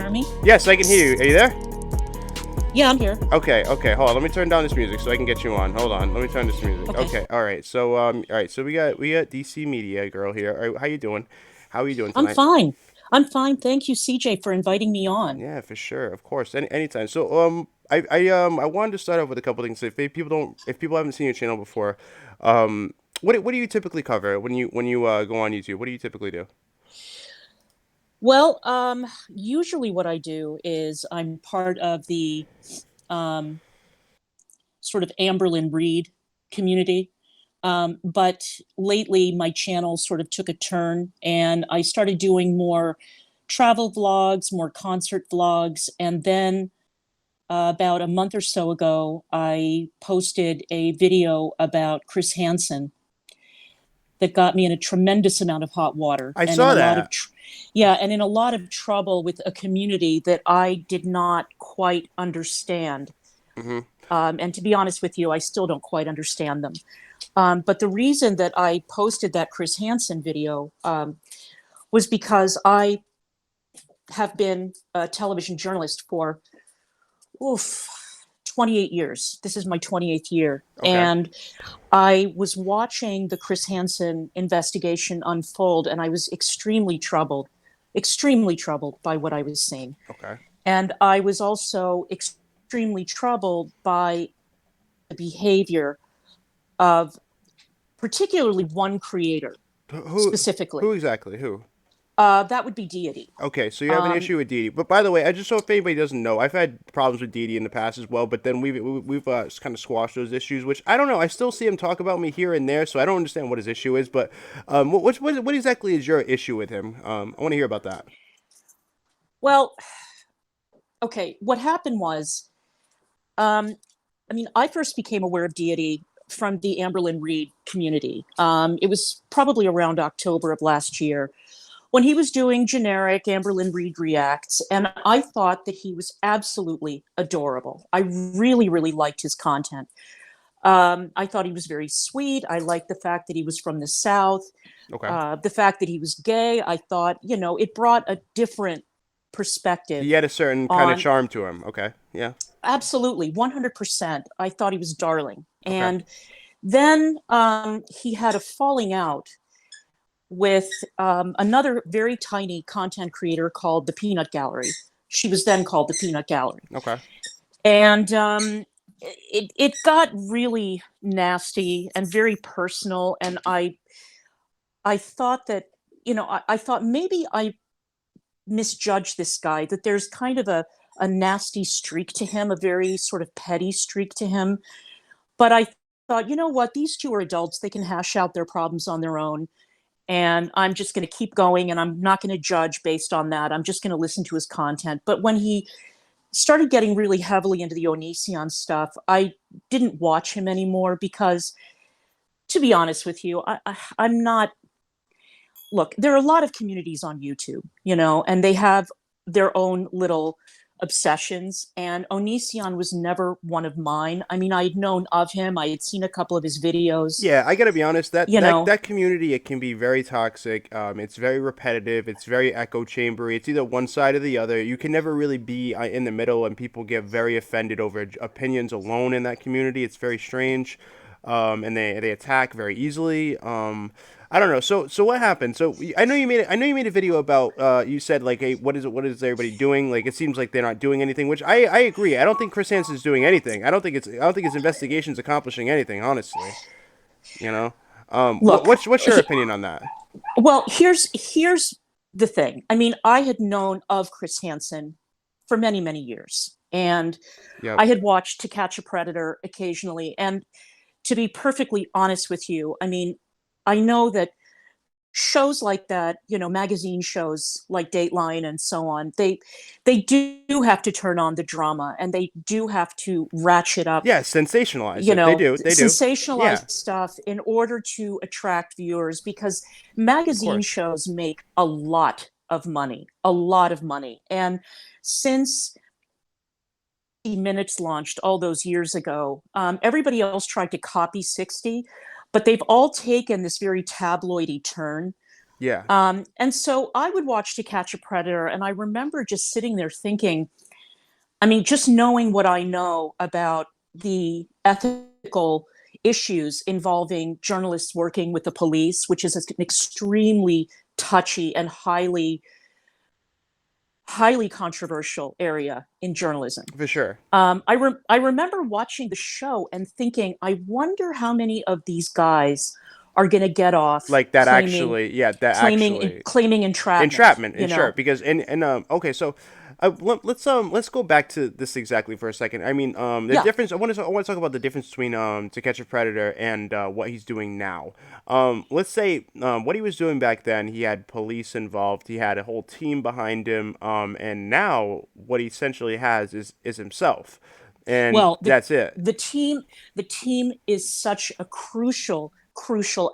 hear me? Yes, I can hear you. Are you there? Yeah, I'm here. Okay, hold on. Let me turn down this music so I can get you on. Hold on. Let me turn this music. Okay. Okay, all right. So all right. So we got DC Media Girl here. All right, how you doing? How are you doing I'm tonight? fine. I'm fine. Thank you, CJ, for inviting me on. Yeah, for sure. Of course. Anytime. So I wanted to start off with a couple things. If people haven't seen your channel before, what do you typically cover when you go on YouTube? What do you typically do? Well, usually what I do is I'm part of the um, sort of Amberlin Reed community. But lately, my channel sort of took a turn and I started doing more travel vlogs, more concert vlogs. And then about a month or so ago, I posted a video about Chris Hansen that got me in a tremendous amount of hot water I and in saw a lot of that. yeah, and in a lot of trouble with a community that I did not quite understand. Hmm. And to be honest with you, I still don't quite understand them. But the reason that I posted that Chris Hansen video was because I have been a television journalist for oof, 28 years. This is my 28th year. Okay. And I was watching the Chris Hansen investigation unfold, and I was extremely troubled by what I was seeing. Okay. And I was also extremely troubled by the behavior of particularly one creator Who specifically. exactly? Who? That would be Deity. Okay, so you have an Um, issue with Deity. But by the way, I just so if anybody doesn't know, I've had problems with Deity in the past as well. But then we've kind of squashed those issues, which I don't know. I still see him talk about me here and there, so I don't understand what his issue is. But what exactly is your issue with him? I want to hear about that. well, okay, what happened was, um, I mean, I first became aware of Deity from the Amberlin Reed community. It was probably around October of last year when he was doing generic Amberlin Reed reacts, and I thought that he was absolutely adorable. I really, really liked his content. I thought he was very sweet. I liked the fact that he was from the South, Okay. the fact that he was gay. I thought, it brought a different He perspective had a certain kind of on charm to him. Okay. Yeah. absolutely 100%. I thought he was darling. Okay. And then he had a falling out with another very tiny content creator called the Peanut Gallery. She was then called the Peanut Gallery. Okay. And it got really nasty and very personal. And I thought that, I thought maybe I misjudged this guy, that there's kind of a nasty streak to him, a very sort of petty streak to him. But I thought, you know what, these two are adults. They can hash out their problems on their own. And I'm just going to keep going and I'm not going to judge based on that. I'm just going to listen to his content. But when he started getting really heavily into the Onision stuff, I didn't watch him anymore because, to be honest with you, I'm not. Look, there are a lot of communities on YouTube, and they have their own little obsessions. And Onision was never one of mine. I mean, I had known of him, I had seen a couple of his videos, Yeah, I gotta be honest. That you that know. that community, it can be very toxic. It's very repetitive. It's very echo chambery. It's either one side or the other. You can never really be in the middle, and people get very offended over opinions alone in that community. It's very strange, and they attack very easily. I don't know. So what happened? So I know you made a video about. You said like, hey, what is everybody doing? Like, it seems like they're not doing anything, which I agree. I don't think Chris Hansen's doing anything. I don't think his investigation's accomplishing anything, honestly. You know, Look, what's your opinion on that? well, here's the thing. I mean, I had known of Chris Hansen for many, many years, and Yep. I had watched To Catch a Predator occasionally. And to be perfectly honest with you, I mean, I know that shows like that, magazine shows like Dateline and so on, they do have to turn on the drama and they do have to ratchet up, Yeah, sensationalize it. They do. They do. Yeah, sensationalized stuff in order to attract viewers because of magazine course. shows make a lot of money, a lot of money. And since Minutes launched all those years ago, everybody else tried to copy 60, but they've all taken this very tabloidy turn. Yeah, And so I would watch To Catch a Predator, and I remember just sitting there thinking, I mean, just knowing what I know about the ethical issues involving journalists working with the police, which is an extremely touchy and highly controversial area in journalism. for sure. I remember watching the show and thinking, I wonder how many of these guys are going to get off Like that actually, yeah, that actually claiming entrapment. entrapment, You and sure, know, because and okay, so let's go back to this exactly for a second. I mean, the yeah. difference. I want to talk about the difference between To Catch a Predator and what he's doing now. Let's say what he was doing back then. He had police involved. He had a whole team behind him. And now what he essentially has is himself, and Well, that's it. the team the team is such a crucial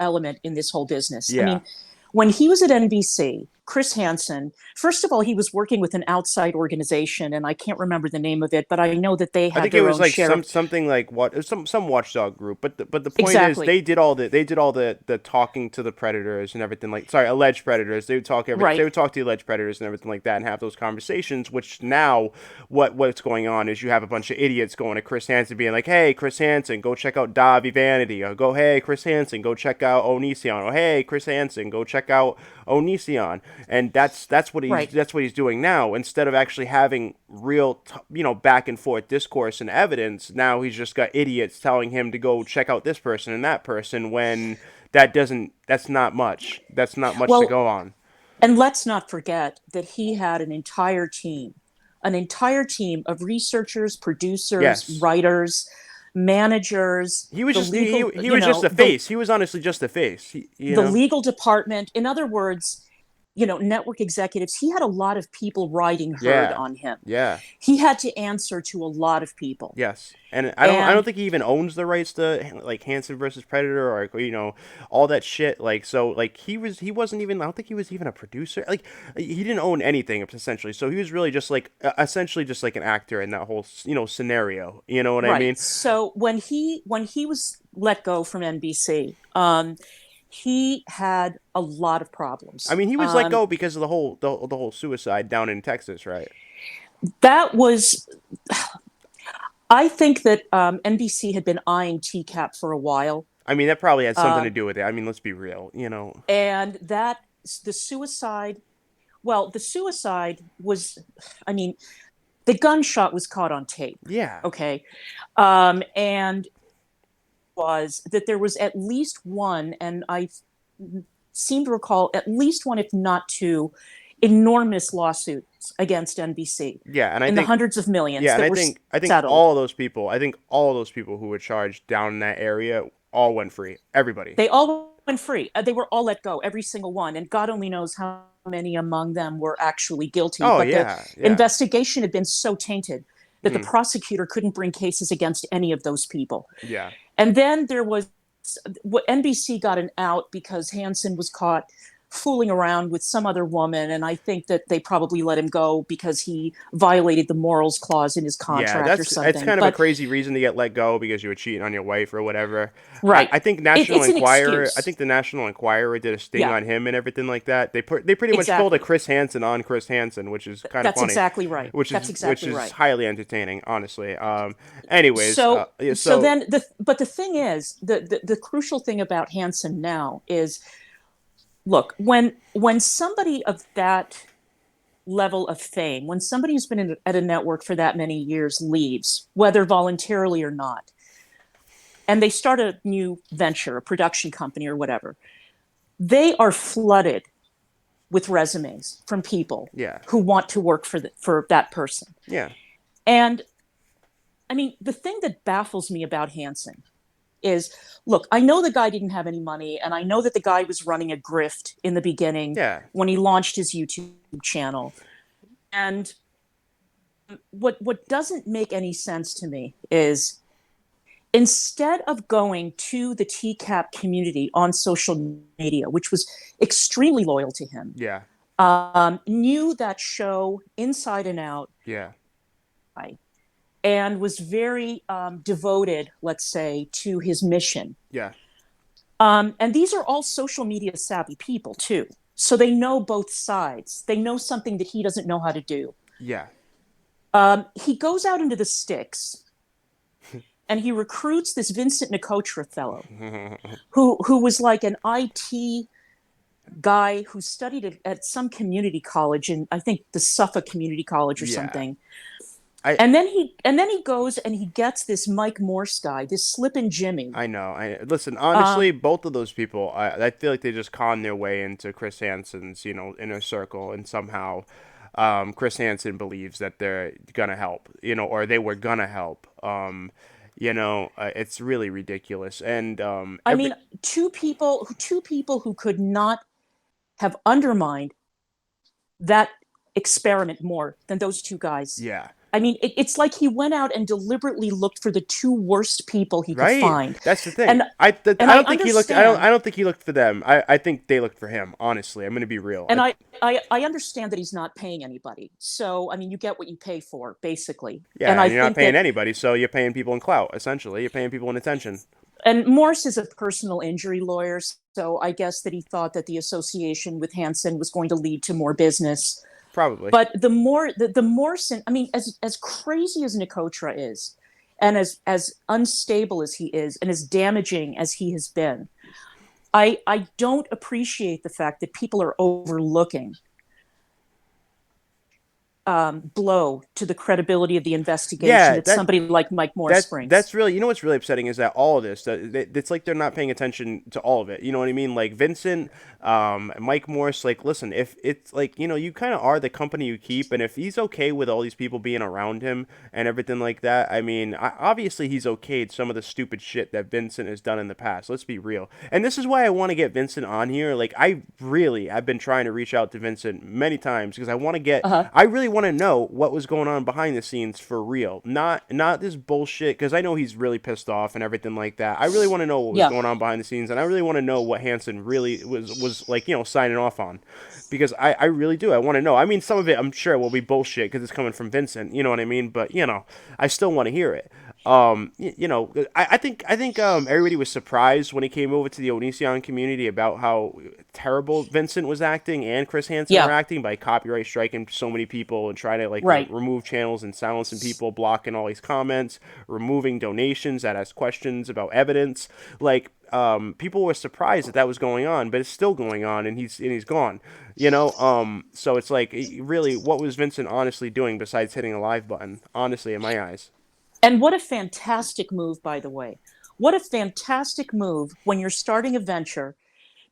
element in this whole business. I Yeah. mean, when he was at NBC, Chris Hansen, first of all, he was working with an outside organization, and I can't remember the name of it, but I know that they I had think it their was own like share of. something like what some watchdog group, but the point is Exactly. they did all the talking to the predators and everything, like, sorry, alleged predators. They Right. would talk to the alleged predators and everything like that and have those conversations. Which now what's going on is you have a bunch of idiots going to Chris Hansen being like, hey, Chris Hansen, go check out Davi Vanity, or go, hey, Chris Hansen, go check out Onision, or hey, Chris Hansen, go check out Onision. And Right. that's what he's doing now, instead of actually having real back and forth discourse and evidence. Now he's just got idiots telling him to go check out this person and that person, when that's not much to Well, go on. and let's not forget that he had an entire team of researchers, producers, Yes, writers, managers, he was the just legal, he was just a face. He was honestly just a face. the legal department. In other words, network executives, he had a lot of people riding herd Yeah, on him. yeah. He had to answer to a lot of people. Yes, and I don't And think he even owns the rights to like Hansen versus Predator, or all that shit. Like, so like he wasn't even, I don't think he was even a producer. Like, he didn't own anything essentially. So he was really just like essentially just like an actor in that whole scenario. You know what I right. mean? So when he was let go from NBC, he had a lot of I problems. mean, he was let go because of the whole suicide down in Texas, right? That was, I think that NBC had been eyeing TCAP for a while, I mean, that probably had something to um, do with it. I mean, let's be real. and that the suicide. Well, the suicide was, I mean, the gunshot was caught on tape. Yeah, Okay, and was that there was at least one, and I seem to recall at least one, if not two, enormous lawsuits against NBC yeah, and in the hundreds of millions that were I think settled. all those people who were charged down in that area all went free. Everybody. They all went free. They were all let go, every single one. And God only knows how many among them were actually guilty. Oh But the yeah, yeah. investigation had been so tainted that the Mm, prosecutor couldn't bring cases against any of those people. yeah. And then there was what NBC got an out because Hansen was caught fooling around with some other woman. And I think that they probably let him go because he violated the morals clause in his Yeah, contract or it's something. kind of a But crazy reason to get let go because you were cheating on your wife or whatever. right, I think National it's an Enquirer, excuse. the National Enquirer did a sting Yeah, on him and everything like that. They pretty much pulled a exactly. Chris Hansen on Chris Hansen, which is kind of That's funny, exactly right. That's which exactly is right. highly entertaining, honestly. Anyways, yeah, So so then the thing is, the crucial thing about Hansen now is, look, when somebody of that level of fame, when somebody who's been at a network for that many years leaves, whether voluntarily or not, and they start a new venture, a production company or whatever, they are flooded with resumes from people yeah, who want to work for that person. yeah, And I mean, the thing that baffles me about Hansen is, look, I know the guy didn't have any money, and I know that the guy was running a grift in the beginning yeah, when he launched his YouTube channel. And what doesn't make any sense to me is, instead of going to the TCAP community on social media, which was extremely loyal to him, yeah, knew that show inside and out, yeah, and was very devoted, let's say, to his mission. yeah, And these are all social media savvy people too. So they know both sides. They know something that he doesn't know how to do. Yeah. He goes out into the sticks and he recruits this Vincent Nicotra fellow who was like an IT guy who studied at some community college in, I think, the Suffolk Community College or Yeah. something. I And then he goes and he gets this Mike Morse guy, this Slippin' Jimmy. I know. I listen. Um, Honestly, both of those people, I feel like they just con their way into Chris Hansen's, inner circle, and somehow, Chris Hansen believes that they're gonna help, or they were gonna help. It's really ridiculous, and I mean, two people who could not have undermined that experiment more than those two guys. yeah. I mean, it's like he went out and deliberately looked for the two worst people he could Right. find. That's the thing. And I I don't think he looked. I don't. understand, I don't think he looked for them. I think they looked for him. Honestly, I'm gonna be real. and I understand that he's not paying anybody. So I mean, you get what you pay for, basically. And Yeah, I and you're not think paying that, anybody, so you're paying people in clout. Essentially, you're paying people in attention. and Morse is a personal injury lawyer, so I guess that he thought that the association with Hansen was going to lead to more business. Probably. But the more I mean, as crazy as Nicotra is, and as unstable as he is, and as damaging as he has been, I don't appreciate the fact that people are overlooking blow to the credibility of the investigation Yeah, that somebody like Mike Morse that's brings. really, what's really upsetting is that all of this, it's like they're not paying attention to all of it. You know what I mean? Like Vincent, Mike Morse. Like, listen, if it's like, you kind of are the company you keep, and if he's okay with all these people being around him and everything like that, I mean, obviously he's okayed some of the stupid shit that Vincent has done in the past. Let's be real, and this is why I want to get Vincent on here. Like, I've been trying to reach out to Vincent many times because Uh-huh. I really want to know what was going on behind the scenes for real, not this bullshit. Because I know he's really pissed off and everything like that. I really want to know what was Yeah. going on behind the scenes, and I really want to know what Hansen really was like, signing off on, because I really do. I want to know. I mean, some of it I'm sure will be bullshit because it's coming from Vincent. You know what I mean? But I still want to hear it. I think everybody was surprised when he came over to the Onision community about how terrible Vincent was acting and Chris Hansen were Yeah. acting by copyright striking so many people and trying to like Right. remove channels and silencing people, blocking all these comments, removing donations that ask questions about evidence. Like, people were surprised that was going on, but it's still going on, and he's gone. So it's like, really, what was Vincent honestly doing besides hitting a live button? Honestly, in my eyes. And what a fantastic move, by the way. What a fantastic move when you're starting a venture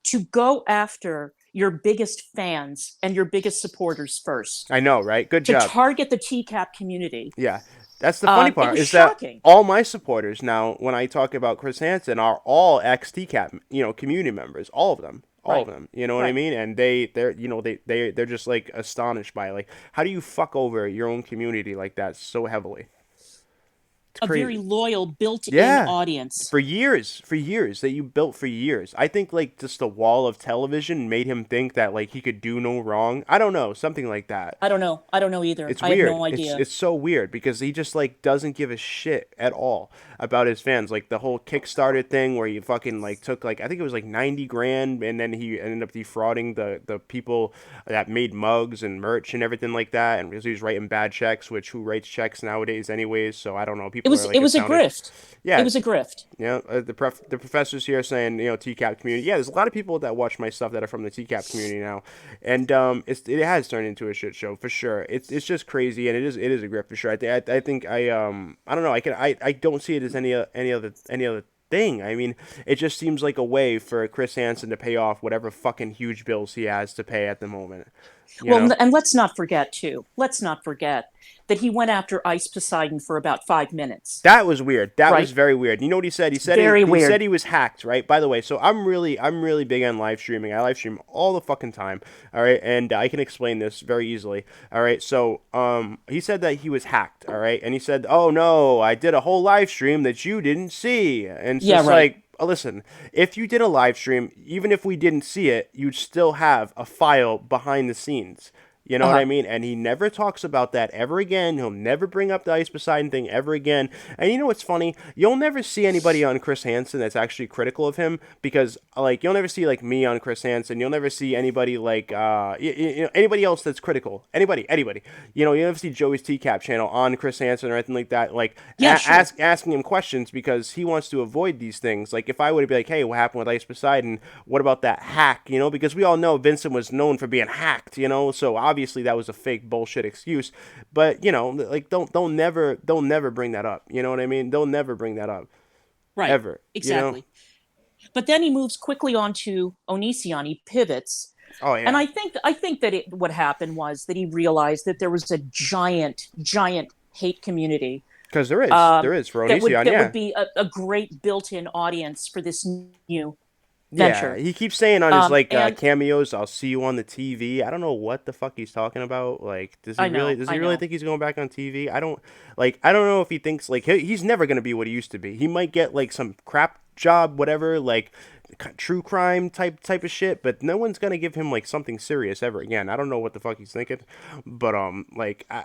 to go after your biggest fans and your biggest supporters first, I know, right? Good to job. target the TCAP community. Yeah. That's the funny It part, was is that shocking. all my supporters now, when I talk about Chris Hansen, are all ex TCAP, community members, all of them. All of Right. them, you know what I Right. mean, and they're just like astonished by, like, how do you fuck over your own community like that so heavily? It's A very crazy. loyal, built in Yeah, audience. for years that you built for years. I think like just the wall of television made him think that like he could do no wrong. I don't know, something like that. I don't know. I don't know either. It's I have weird. no It's idea. it's so weird because he just like doesn't give a shit at all about his fans. Like the whole Kickstarter thing where he fucking like took like, I think it was like 90 grand, and then he ended up defrauding the people that made mugs and merch and everything like that, and because he was writing bad checks, which who writes checks nowadays anyways? So I don't know. It People are was like it was a astounded. grift. It Yeah, was a grift. the professors here saying, TCAP community. Yeah, there's a lot of people that watch my stuff that are from the TCAP community now, and it has turned into a shit show for sure. It's just crazy, and it is a grip for sure. I don't know. I don't see it as any other thing. I mean, it just seems like a way for Chris Hansen to pay off whatever fucking huge bills he has to pay at the moment. You Well, know. and let's not forget too. Let's not forget that he went after Ice Poseidon for about 5 minutes. That was weird. That was Right? very weird. You know what he said? He said Very he said weird. he was hacked, right? By the way, so I'm really big on live streaming. I live stream all the fucking time. All right, and I can explain this very easily. All right, so he said that he was hacked. All right, and he said, "Oh no, I did a whole live stream that you didn't see." And so Yeah. it's Right. like, listen, if you did a live stream, even if we didn't see it, you'd still have a file behind the scenes. You know what I mean? And he never talks about that ever again. He'll never bring up the Ice Poseidon thing ever again. And you know what's funny? You'll never see anybody on Chris Hansen that's actually critical of him, because like you'll never see like me on Chris Hansen. You'll never see anybody like anybody else that's critical. Anybody. You know, you never see Joey's TCAP channel on Chris Hansen or anything like that. Like asking him questions, because he wants to avoid these things. Like if I would be like, hey, what happened with Ice Poseidon? What about that hack? You know, because we all know Vincent was known for being hacked. You know, so obviously that was a fake bullshit excuse, but you know, like they'll never bring that up. You know what I mean? They'll never bring that up, Right. ever. Exactly. You know? But then he moves quickly on to Onision. He pivots. Oh yeah. And I think that what happened was that he realized that there was a giant hate community. Because there is for Onision. That would be a great built-in audience for this new venture. Yeah, he keeps saying on his cameos, "I'll see you on the TV." I don't know what the fuck he's talking about. Like, does he really think he's going back on TV? I don't know if he thinks like he's never gonna be what he used to be. He might get like some crap job, whatever, like true crime type of shit, but no one's gonna give him like something serious ever again. I don't know what the fuck he's thinking, but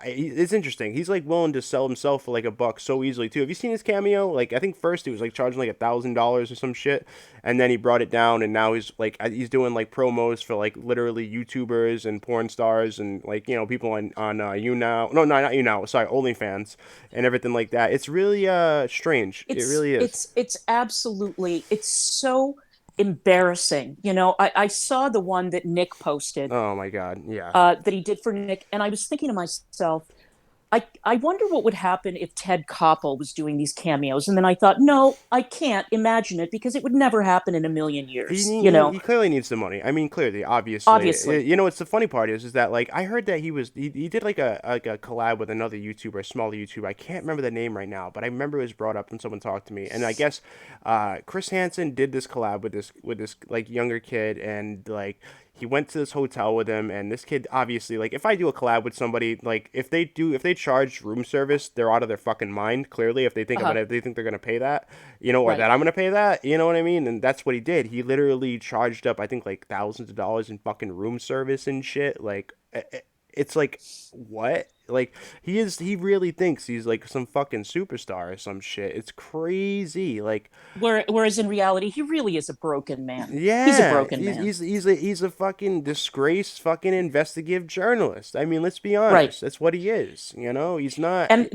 it's interesting. He's like willing to sell himself for like $1 so easily too. Have you seen his cameo? Like I think first he was like charging like $1,000 or some shit, and then he brought it down, and now he's like doing like promos for like literally YouTubers and porn stars and like, you know, people on not YouNow, sorry, OnlyFans and everything like that. It's really strange. It really is. It's absolutely, it's so embarrassing. You know, I saw the one that Nick posted. Oh my God, yeah. That he did for Nick, and I was thinking to myself, I wonder what would happen if Ted Koppel was doing these cameos. And then I thought, no, I can't imagine it, because it would never happen in a million years. You know, he clearly needs the money. I mean, clearly, obviously. You know, what's the funny part is that like I heard that he did like a collab with another YouTuber, a smaller YouTuber. I can't remember the name right now, but I remember it was brought up when someone talked to me. And I guess Chris Hansen did this collab with this like younger kid, and like he went to this hotel with him, and this kid obviously, like, if I do a collab with somebody, like, if they charge room service, they're out of their fucking mind, clearly, if they think about it, if they think they're gonna pay that, you know, or that I'm gonna pay that, you know what I mean? And that's what he did. He literally charged up, I think, like, thousands of dollars in fucking room service and shit, like, it's like, what? Like, he really thinks he's like some fucking superstar or some shit. It's crazy. Like, whereas in reality, he really is a broken man. Yeah, he's a broken man. He's a fucking disgraced fucking investigative journalist. I mean, let's be honest. Right. That's what he is. You know, he's not. And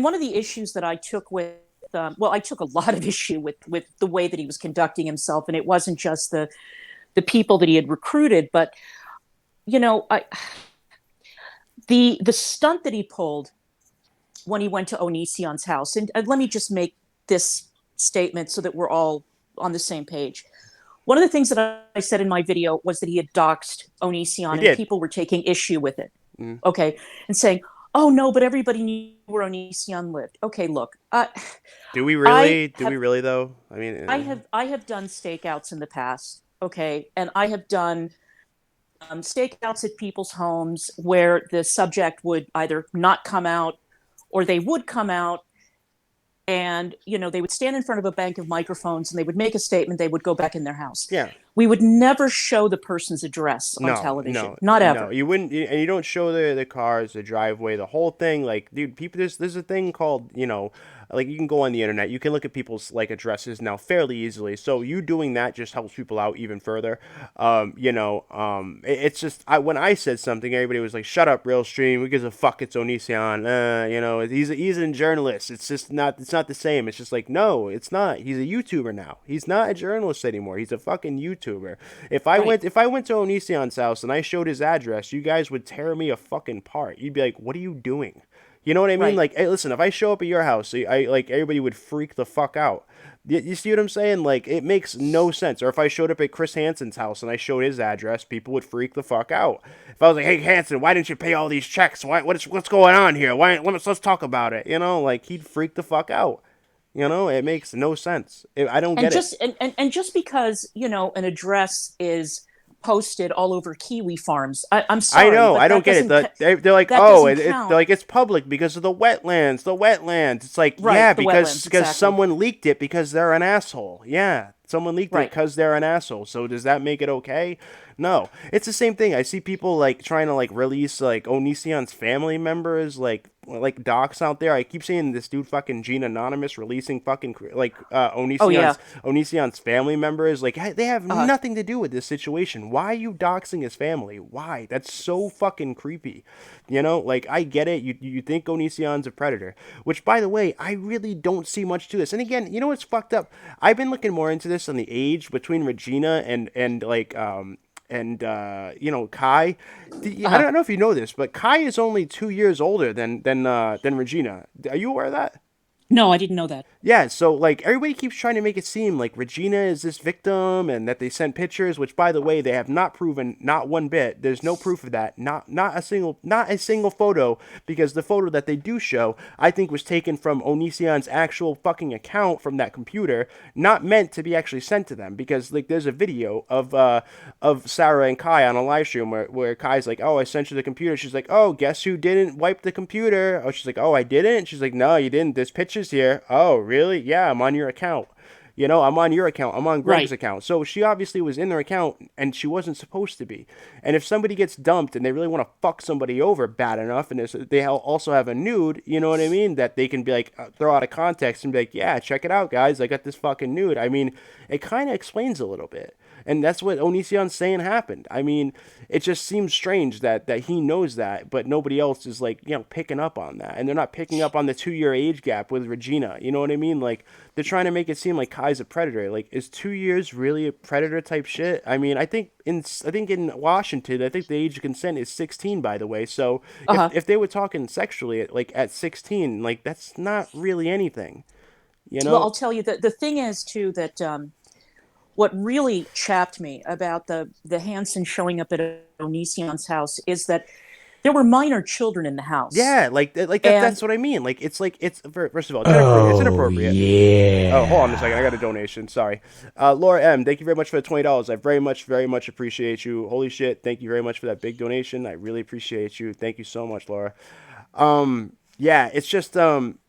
one of the issues that I took with, I took a lot of issue with the way that he was conducting himself, and it wasn't just the people that he had recruited, but you know, the stunt that he pulled when he went to Onision's house, and let me just make this statement so that we're all on the same page. One of the things that I said in my video was that he had doxed Onision, and people were taking issue with it. Okay, and saying, "Oh no, but everybody knew where Onision lived." Okay, look. Do we really? Do we really though? I mean, I have done stakeouts in the past. Okay, and I have done stakeouts at people's homes where the subject would either not come out, or they would come out, and you know, they would stand in front of a bank of microphones and they would make a statement. They would go back in their house. Yeah, we would never show the person's address on television. Not ever. No, you wouldn't, and you don't show the cars, the driveway, the whole thing. Like, dude, people, there's a thing called, you know, like, you can go on the internet, you can look at people's like addresses now fairly easily. So you doing that just helps people out even further. You know, it's just, when I said something, everybody was like, "Shut up, RealStream. Who gives a fuck? It's Onision. You know, he's a journalist. It's just not. It's not the same." It's just like, no, it's not. He's a YouTuber now. He's not a journalist anymore. He's a fucking YouTuber. If I went to Onision's house and I showed his address, you guys would tear me a fucking part. You'd be like, "What are you doing?" You know what I mean? Like, hey, listen, if I show up at your house, I like, everybody would freak the fuck out. You see what I'm saying? Like, it makes no sense. Or if I showed up at Chris Hansen's house and I showed his address, people would freak the fuck out. If I was like, "Hey, Hansen, why didn't you pay all these checks? What's going on here? Let's talk about it." You know, like, he'd freak the fuck out. You know, it makes no sense. I don't get it. And just because, you know, an address is posted all over kiwi farms, I'm sorry. I know, I don't get it. They're like, oh, they're like, it's public because of the wetlands. It's like, yeah, because someone leaked it because they're an asshole. Yeah, Someone leaked it Right. because they're an asshole. So does that make it okay? No. It's the same thing. I see people like trying to like release like Onision's family members, like docs out there. I keep seeing this dude fucking Gene Anonymous releasing fucking like Oh yeah. Onision's family members. Like they have Uh, nothing to do with this situation. Why are you doxing his family? Why? That's so fucking creepy. You know, like I get it. You think Onision's a predator, which by the way, I really don't see much to this. And again, you know what's fucked up? I've been looking more into this on the age between Regina and like you know, Kai. I uh, don't know if you know this, but Kai is only 2 years older than Regina. Are you aware of that? no, I didn't know that. Yeah, so like everybody keeps trying to make it seem like Regina is this victim and that they sent pictures, which by the way they have not proven not one bit. There's no proof of that. Not a single photo because the photo that they do show I think was taken from Onision's actual fucking account from that computer, not meant to be actually sent to them because like there's a video of Sarah and Kai on a live stream where Kai's like, "Oh, I sent you the computer." She's like, "Oh, guess who didn't wipe the computer?" Oh, she's like, "Oh, I didn't." She's like, "No, you didn't. There's pictures here." "Oh, really? Yeah, I'm on your account." You know, I'm on your account. I'm on Greg's Right. account. So she obviously was in their account and she wasn't supposed to be. And if somebody gets dumped and they really want to fuck somebody over bad enough and they also have a nude, you know what I mean? That they can be like, throw out of context and be like, yeah, check it out, guys. I got this fucking nude. I mean, it kind of explains a little bit. And that's what Onision's saying happened. I mean, it just seems strange that he knows that, but nobody else is like, you know, picking up on that. And they're not picking up on the 2 year age gap with Regina. You know what I mean? Like, they're trying to make it seem like Kai's a predator. Like, is 2 years really a predator type shit? I mean, I think in Washington, I think the age of consent is 16, by the way. So Uh-huh. if they were talking sexually at 16, like that's not really anything, you Well, know? I'll tell you that the thing is too that what really chapped me about the Hansen showing up at Onision's house is that there were minor children in the house. Yeah, like that's And what I mean. It's first of all, it's Oh, inappropriate. Oh, hold on a second. I got a yeah. donation. Sorry. Laura M, thank you very much for the $20. I very much appreciate you. Holy shit, thank you very much for that big donation. I really appreciate you. Thank you so much, Laura. Yeah, it's just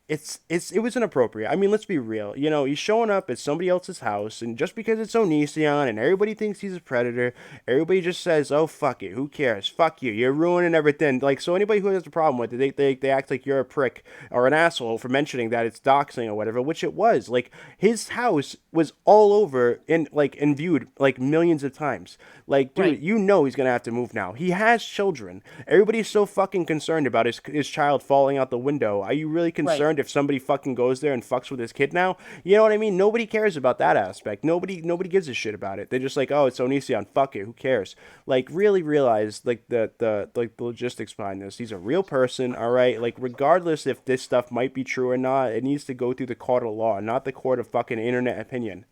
it was inappropriate. I mean, let's be real. You know, he's showing up at somebody else's house, and just because it's Onision and everybody thinks he's a predator, everybody just says, "Oh fuck it, who cares? Fuck you, you're ruining everything." Like, so anybody who has a problem with it, they act like you're a prick or an asshole for mentioning that it's doxing or whatever, which it was. Like, his house was all over and viewed like millions of times. Like, dude, right, you know he's gonna have to move now. He has children. Everybody's so fucking concerned about his child falling out the window. Are you really right. concerned if somebody fucking goes there and fucks with his kid now? You know what I mean? Nobody cares about that aspect. Nobody gives a shit about it. They're just like, oh, it's Onision. Fuck it. Who cares? Like, really realize like the logistics behind this. He's a real person. All right. Like, regardless if this stuff might be true or not, it needs to go through the court of law, not the court of fucking internet opinion.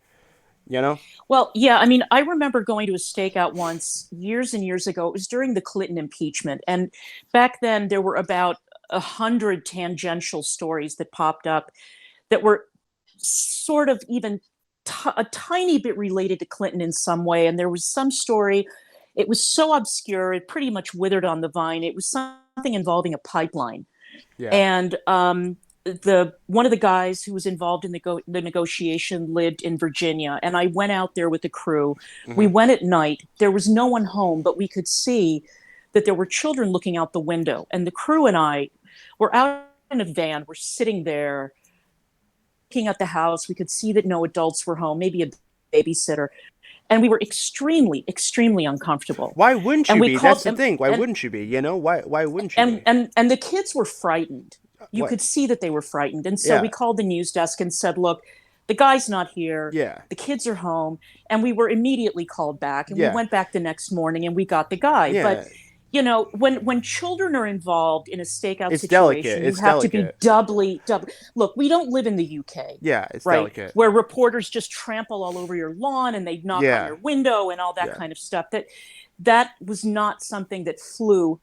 You know? Well, yeah, I mean, I remember going to a stakeout once years and years ago. It was during the Clinton impeachment. And back then there were about 100 tangential stories that popped up that were sort of even a tiny bit related to Clinton in some way. And there was some story, it was so obscure, it pretty much withered on the vine. It was something involving a pipeline. Yeah. And the one of the guys who was involved in the negotiation lived in Virginia, and I went out there with the crew. We Mm-hmm. went at night. There was no one home, but we could see that there were children looking out the window. And the crew and I were out in a van. We're sitting there looking at the house. We could see that no adults were home, maybe a babysitter, and we were extremely, extremely uncomfortable. Why wouldn't And you we be? That's called the thing. Why and wouldn't you be? You know, why wouldn't you be? and the kids were frightened. You What? could see that they were frightened. And so we Yeah. called the news desk and said, look, the guy's not here. Yeah. The kids are home. And we were immediately called back. And we Yeah. went back the next morning and we got the guy. But, Yeah. you know, when children are involved in a stakeout It's delicate. situation, you It's have to be delicate. doubly. Look, we don't live in the UK, Yeah, it's right? delicate. Where reporters just trample all over your lawn and they knock on Yeah. your window and all that Yeah. kind of stuff. That was not something that flew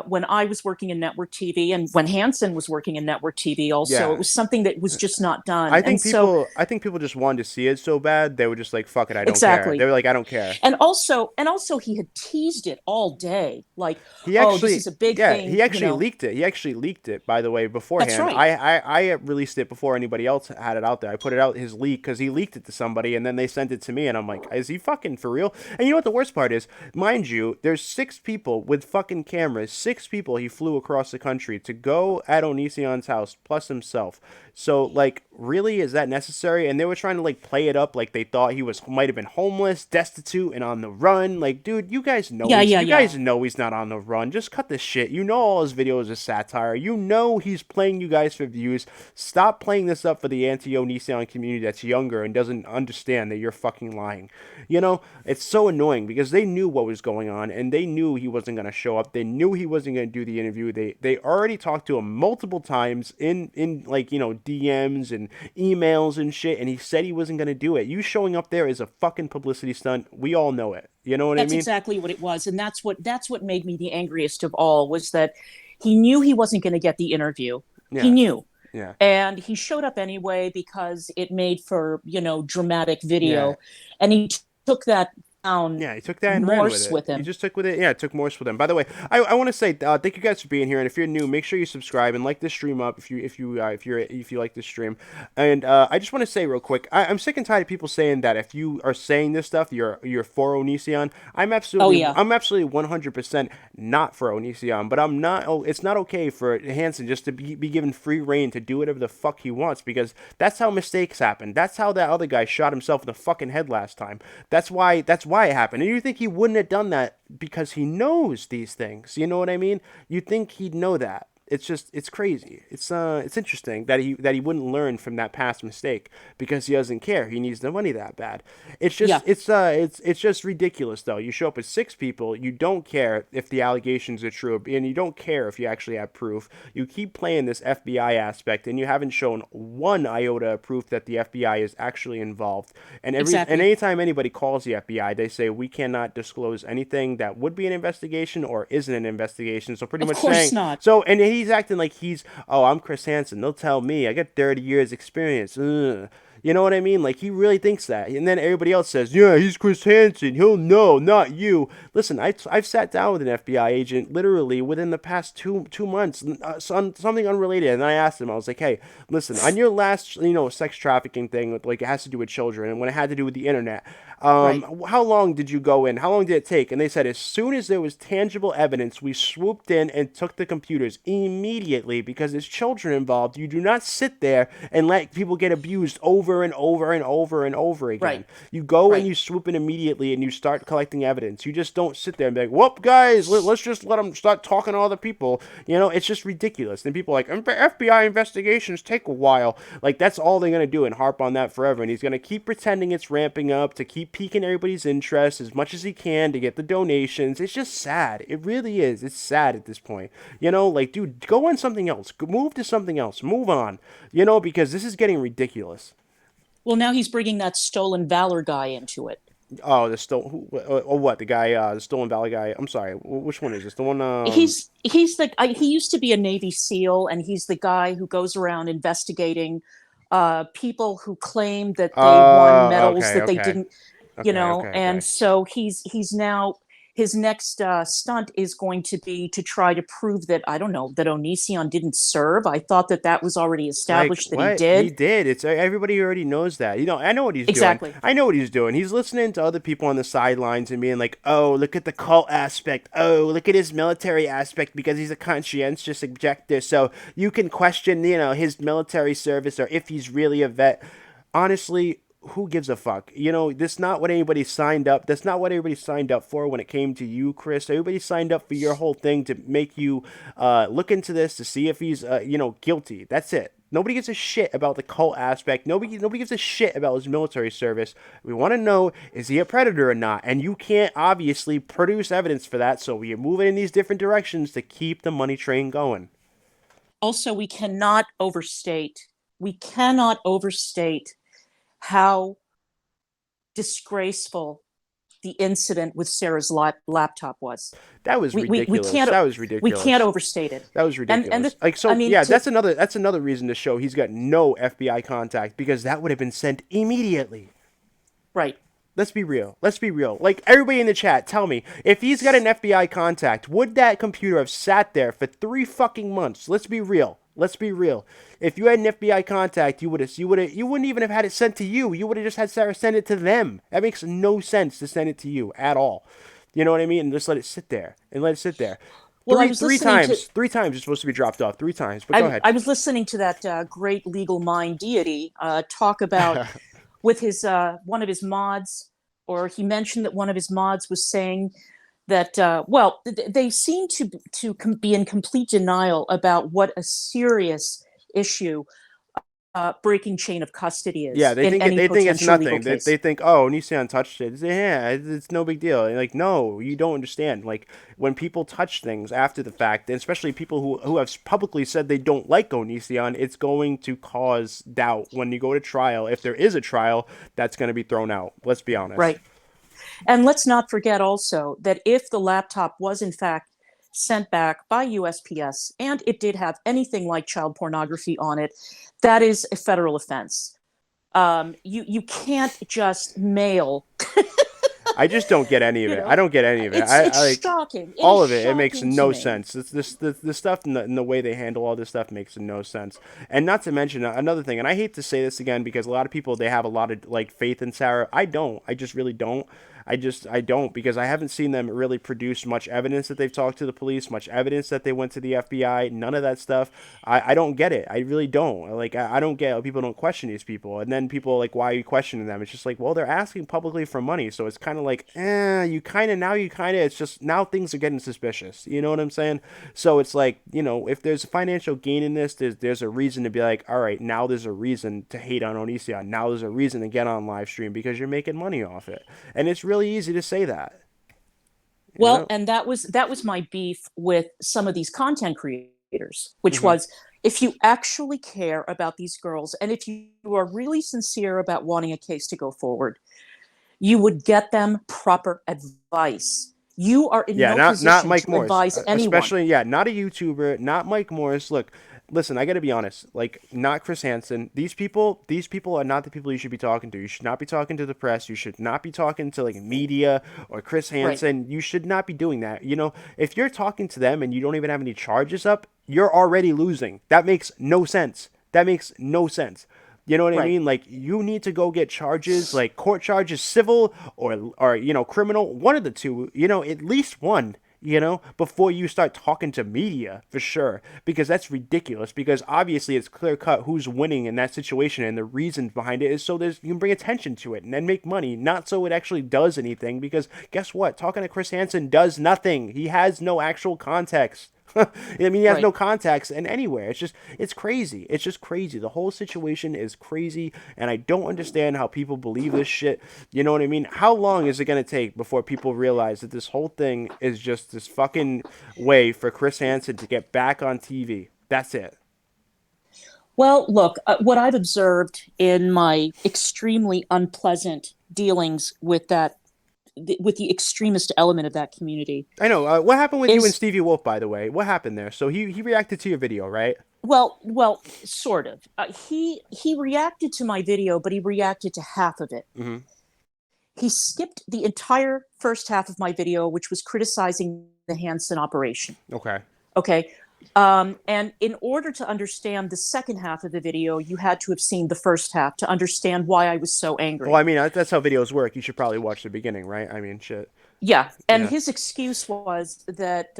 when I was working in network TV and when Hansen was working in network TV also, it Yeah. was something that was just not done. I And think so, people just wanted to see it so bad they were just like, fuck it, I don't care. They exactly. were like, I don't care. And also he had teased it all day, like, He oh, this actually, is a big yeah, thing, he actually leaked it. He actually leaked it, by the way, That's beforehand. right. I released it before anybody else had it out there. I put it out his leak because he leaked it to somebody, and then they sent it to me, and I'm like, is he fucking for real? And you know what the worst part is? Mind you, there's 6 people with fucking cameras. 6 people he flew across the country to go at Onision's house, plus himself. So like, really, is that necessary? And they were trying to like play it up like they thought he was might have been homeless, destitute, and on the run. Like, dude, Yeah, yeah, you yeah. guys know he's not on the run. Just cut this shit. You know all his videos are satire. You know he's playing you guys for views. Stop playing this up for the anti-Onision community that's younger and doesn't understand that you're fucking lying. You know, it's so annoying because they knew what was going on and they knew he wasn't gonna show up. They knew he wasn't gonna do the interview. They already talked to him multiple times in like, you know, DMs and emails and shit, and he said he wasn't gonna do it. You showing up there is a fucking publicity stunt. We all know it. You know what I That's mean? exactly what it was. And that's what made me the angriest of all, was that he knew he wasn't going to get the interview. He Yeah. knew. Yeah. And he showed up anyway because it made for, dramatic Yeah. video. And he took that down Yeah, he took that and ran with Morse it. with He him. just took with it. Yeah, it took Morse with him. By the way, I want to say thank you guys for being here. And if you're new, make sure you subscribe and like this stream up if you like this stream. And I just want to say real quick, I'm sick and tired of people saying that if you are saying this stuff, you're for Onision. Oh, yeah. I'm absolutely 100% not for Onision. But I'm not. Oh, it's not okay for Hansen just to be given free reign to do whatever the fuck he wants, because that's how mistakes happen. That's how that other guy shot himself in the fucking head last time. That's why it happened. And you think he wouldn't have done that because he knows these things. You know what I mean? You'd think he'd know that. It's crazy. It's interesting that he wouldn't learn from that past mistake because he doesn't care. He needs the money that bad. Yeah, It's just ridiculous though. You show up with 6 people, you don't care if the allegations are true, and you don't care if you actually have proof. You keep playing this FBI aspect, and you haven't shown one iota of proof that the FBI is actually involved. And exactly. anytime anybody calls the FBI, they say we cannot disclose anything that would be an investigation or isn't an investigation. So pretty Of much course saying not. so, and he's acting like oh, I'm Chris Hansen. They'll tell me I got 30 years experience. Ugh. You know what I mean? Like, he really thinks that. And then everybody else says, yeah, he's Chris Hansen. He'll know, not you. Listen, I've sat down with an FBI agent literally within the past two months on something unrelated. And I asked him, I was like, hey, listen, on your last, sex trafficking thing, like, it has to do with children, and when it had to do with the internet, Right. how long did you go in? How long did it take? And they said as soon as there was tangible evidence, we swooped in and took the computers immediately, because there's children involved. You do not sit there and let people get abused over and over and over and over again. Right. You go and Right. you swoop in immediately and you start collecting evidence. You just don't sit there and be like, whoop, guys, let's just let them start talking to other people. It's just ridiculous. And people are like, FBI investigations take a while. Like, that's all they're going to do and harp on that forever. And he's going to keep pretending it's ramping up to keep piquing everybody's interest as much as he can to get the donations. It's just sad. It really is. It's sad at this point. Like, dude, go on something else. Move to something else. Move on. Because this is getting ridiculous. Well, now he's bringing that stolen valor guy into it. Oh, the stolen. Or what? The guy, the stolen valley guy. I'm sorry. Which one is this? The one. He used to be a Navy SEAL, and he's the guy who goes around investigating people who claim that they won medals Okay, that they okay, didn't, okay, okay, and okay. so he's now, his next stunt is going to be to try to prove that, I don't know, that Onision didn't serve. I thought that was already Like, established that he what he did. did? It's everybody already knows that. I know what he's doing. Exactly. I know what he's doing. He's listening to other people on the sidelines and being like, "Oh, look at the cult aspect. Oh, look at his military aspect because he's a conscientious objector. So you can question, his military service or if he's really a vet." Honestly, who gives a fuck? That's not what anybody signed up. That's not what everybody signed up for when it came to you, Chris. Everybody signed up for your whole thing to make you look into this to see if he's, guilty. That's it. Nobody gives a shit about the cult aspect. Nobody gives a shit about his military service. We want to know, is he a predator or not? And you can't obviously produce evidence for that, so we're moving in these different directions to keep the money train going. Also, we cannot overstate how disgraceful the incident with Sarah's laptop was. That was We ridiculous. can't That was we can't ridiculous. overstate it. That was And ridiculous. Like, I so mean, yeah, that's another reason to show he's got no FBI contact, because that would have been sent immediately. right. Let's be real. Let's be real. Like, everybody in the chat, tell me, if he's got an FBI contact, would that computer have sat there for 3 fucking months? Let's be real. Let's be real. If you had an FBI contact, you wouldn't even have had it sent to you. You would have just had Sarah send it to them. That makes no sense to send it to you at all. You know what I mean? And just let it sit there. And let it sit there. Well, Three times it's supposed to be dropped off. 3 times. But go ahead. I was listening to that great legal mind Deity talk about with his one of his mods, or he mentioned that one of his mods was saying that they seem to be in complete denial about what a serious issue breaking chain of custody is. Yeah, they think it's nothing. They think, oh, Nissan touched it. Yeah, it's no big deal. Like, no, you don't understand. Like, when people touch things after the fact, and especially people who have publicly said they don't like Onision, it's going to cause doubt when you go to trial. If there is a trial, that's going to be thrown out. Let's be honest. Right. And let's not forget also that if the laptop was in fact sent back by USPS and it did have anything like child pornography on it, that is a federal offense. You can't just mail. I just don't get any of it. I don't get any of it. It's shocking. All of it. It makes no sense. The stuff and the way they handle all this stuff makes no sense. And not to mention another thing, and I hate to say this again because a lot of people, they have a lot of like faith in Sarah. I don't. I just really don't. I don't, because I haven't seen them really produce much evidence that they've talked to the police, much evidence that they went to the FBI, none of that stuff. I don't get it. I really don't. Like, I don't get how people don't question these people. And then people are like, why are you questioning them? It's just like, well, they're asking publicly for money. So it's kind of like, it's just, now things are getting suspicious. You know what I'm saying? So it's like, if there's financial gain in this, there's a reason to be like, all right, now there's a reason to hate on Onision. Now there's a reason to get on live stream because you're making money off it. And it's really easy to say that. Well, and that was my beef with some of these content creators, which was, if you actually care about these girls and if you are really sincere about wanting a case to go forward, you would get them proper advice. You are in no position not Mike to Morris, advise anyone. Especially, not a YouTuber, not Mike Morris. Look, listen, I got to be honest. Like, not Chris Hansen. These people are not the people you should be talking to. You should not be talking to the press. You should not be talking to like media or Chris Hansen. Right. You should not be doing that. If you're talking to them and you don't even have any charges up, you're already losing. That makes no sense. You know what I mean? Like, you need to go get charges, like court charges, civil or criminal, one of the two, at least one, before you start talking to media, for sure, because that's ridiculous, because obviously it's clear cut who's winning in that situation, and the reason behind it is so you can bring attention to it and then make money, not so it actually does anything, because guess what? Talking to Chris Hansen does nothing. He has no actual context. I mean, he has no contacts and anywhere. It's crazy. It's just crazy. The whole situation is crazy, and I don't understand how people believe this shit. You know what I mean? How long is it going to take before people realize that this whole thing is just this fucking way for Chris Hansen to get back on TV? That's it. Well, look, what I've observed in my extremely unpleasant dealings with the extremist element of that community. I know. What happened with you and Stevie Wolfe, by the way? What happened there? So he reacted to your video, right? Well, sort of. He reacted to my video, but he reacted to half of it. Mm-hmm. He skipped the entire first half of my video, which was criticizing the Hansen operation. Okay. And in order to understand the second half of the video, you had to have seen the first half to understand why I was so angry. Well, I mean, that's how videos work. You should probably watch the beginning, right? I mean, shit. Yeah. And his excuse was that,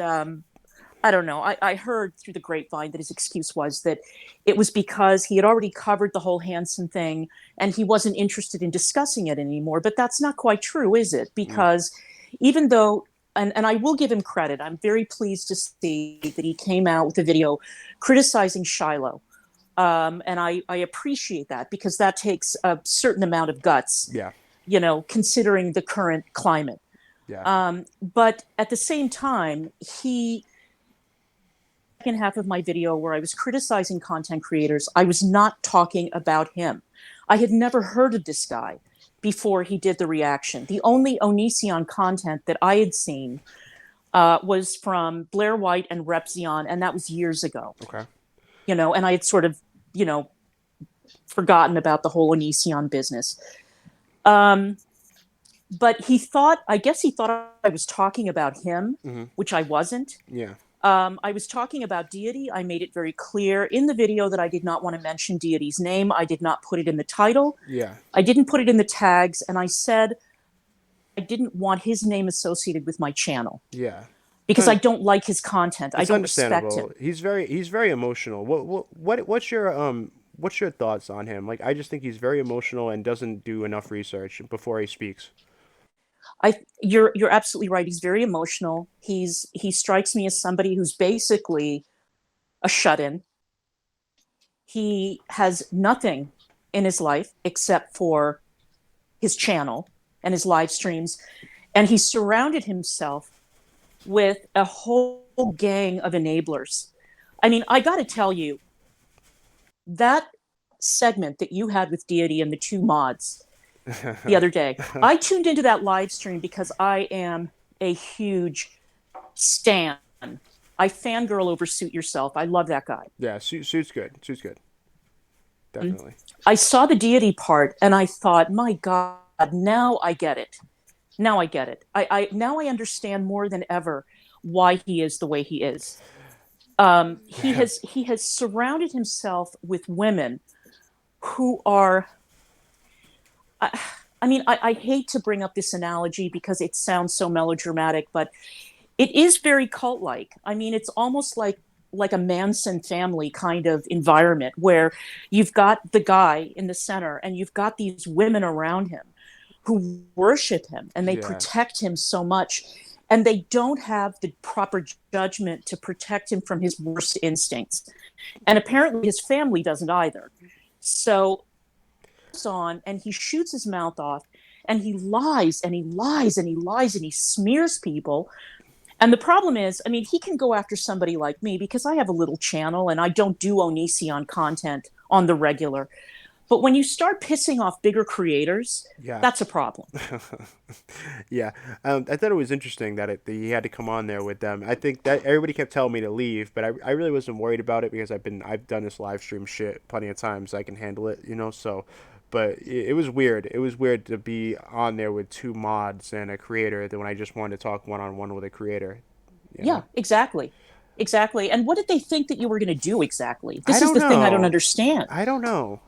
I don't know, I heard through the grapevine that his excuse was that it was because he had already covered the whole Hansen thing and he wasn't interested in discussing it anymore. But that's not quite true, is it? Because even though... And I will give him credit. I'm very pleased to see that he came out with a video criticizing Shiloh. And I appreciate that, because that takes a certain amount of guts, considering the current climate. Yeah. But at the same time, second half of my video where I was criticizing content creators, I was not talking about him. I had never heard of this guy. before he did the reaction. The only Onision content that I had seen was from Blair White and Repzion, and that was years ago. Okay. And I had sort of, forgotten about the whole Onision business. But I guess he thought I was talking about him, Mm-hmm. which I wasn't. Yeah. I was talking about Deity. I made it very clear in the video that I did not want to mention Deity's name. I did not put it in the title. Yeah. I didn't put it in the tags. And I said I didn't want his name associated with my channel. Yeah. Because I don't like his content. I It's don't respect him. understandable. He's very emotional. What's your thoughts on him? Like, I just think he's very emotional and doesn't do enough research before he speaks. You're absolutely right. He's very emotional. He strikes me as somebody who's basically a shut-in. He has nothing in his life except for his channel and his live streams, and he surrounded himself with a whole gang of enablers. I mean, I got to tell you, that segment that you had with Deity and the two mods the other day, I tuned into that live stream because I am a huge stan. I fangirl over Suit Yourself. I love that guy. Yeah, suit's good. Suit's good. Definitely. I saw the Deity part and I thought, my God, now I get it. Now I get it. Now I understand more than ever why he is the way he is. He has surrounded himself with women who are. I hate to bring up this analogy because it sounds so melodramatic, but it is very cult-like. I mean, it's almost like a Manson family kind of environment where you've got the guy in the center and you've got these women around him who worship him and they protect him so much, and they don't have the proper judgment to protect him from his worst instincts. And apparently his family doesn't either. So on and he shoots his mouth off and he lies and he lies and he lies and he smears people. And the problem is, I mean, he can go after somebody like me because I have a little channel and I don't do Onision content on the regular. But when you start pissing off bigger creators, that's a problem. Yeah. I thought it was interesting that he had to come on there with them. I think that everybody kept telling me to leave, but I really wasn't worried about it because I've done this live stream shit plenty of times. So I can handle it, so. But it was weird. It was weird to be on there with two mods and a creator when I just wanted to talk one-on-one with a creator. Yeah, exactly. Exactly. And what did they think that you were going to do exactly? Thing I don't understand. I don't know.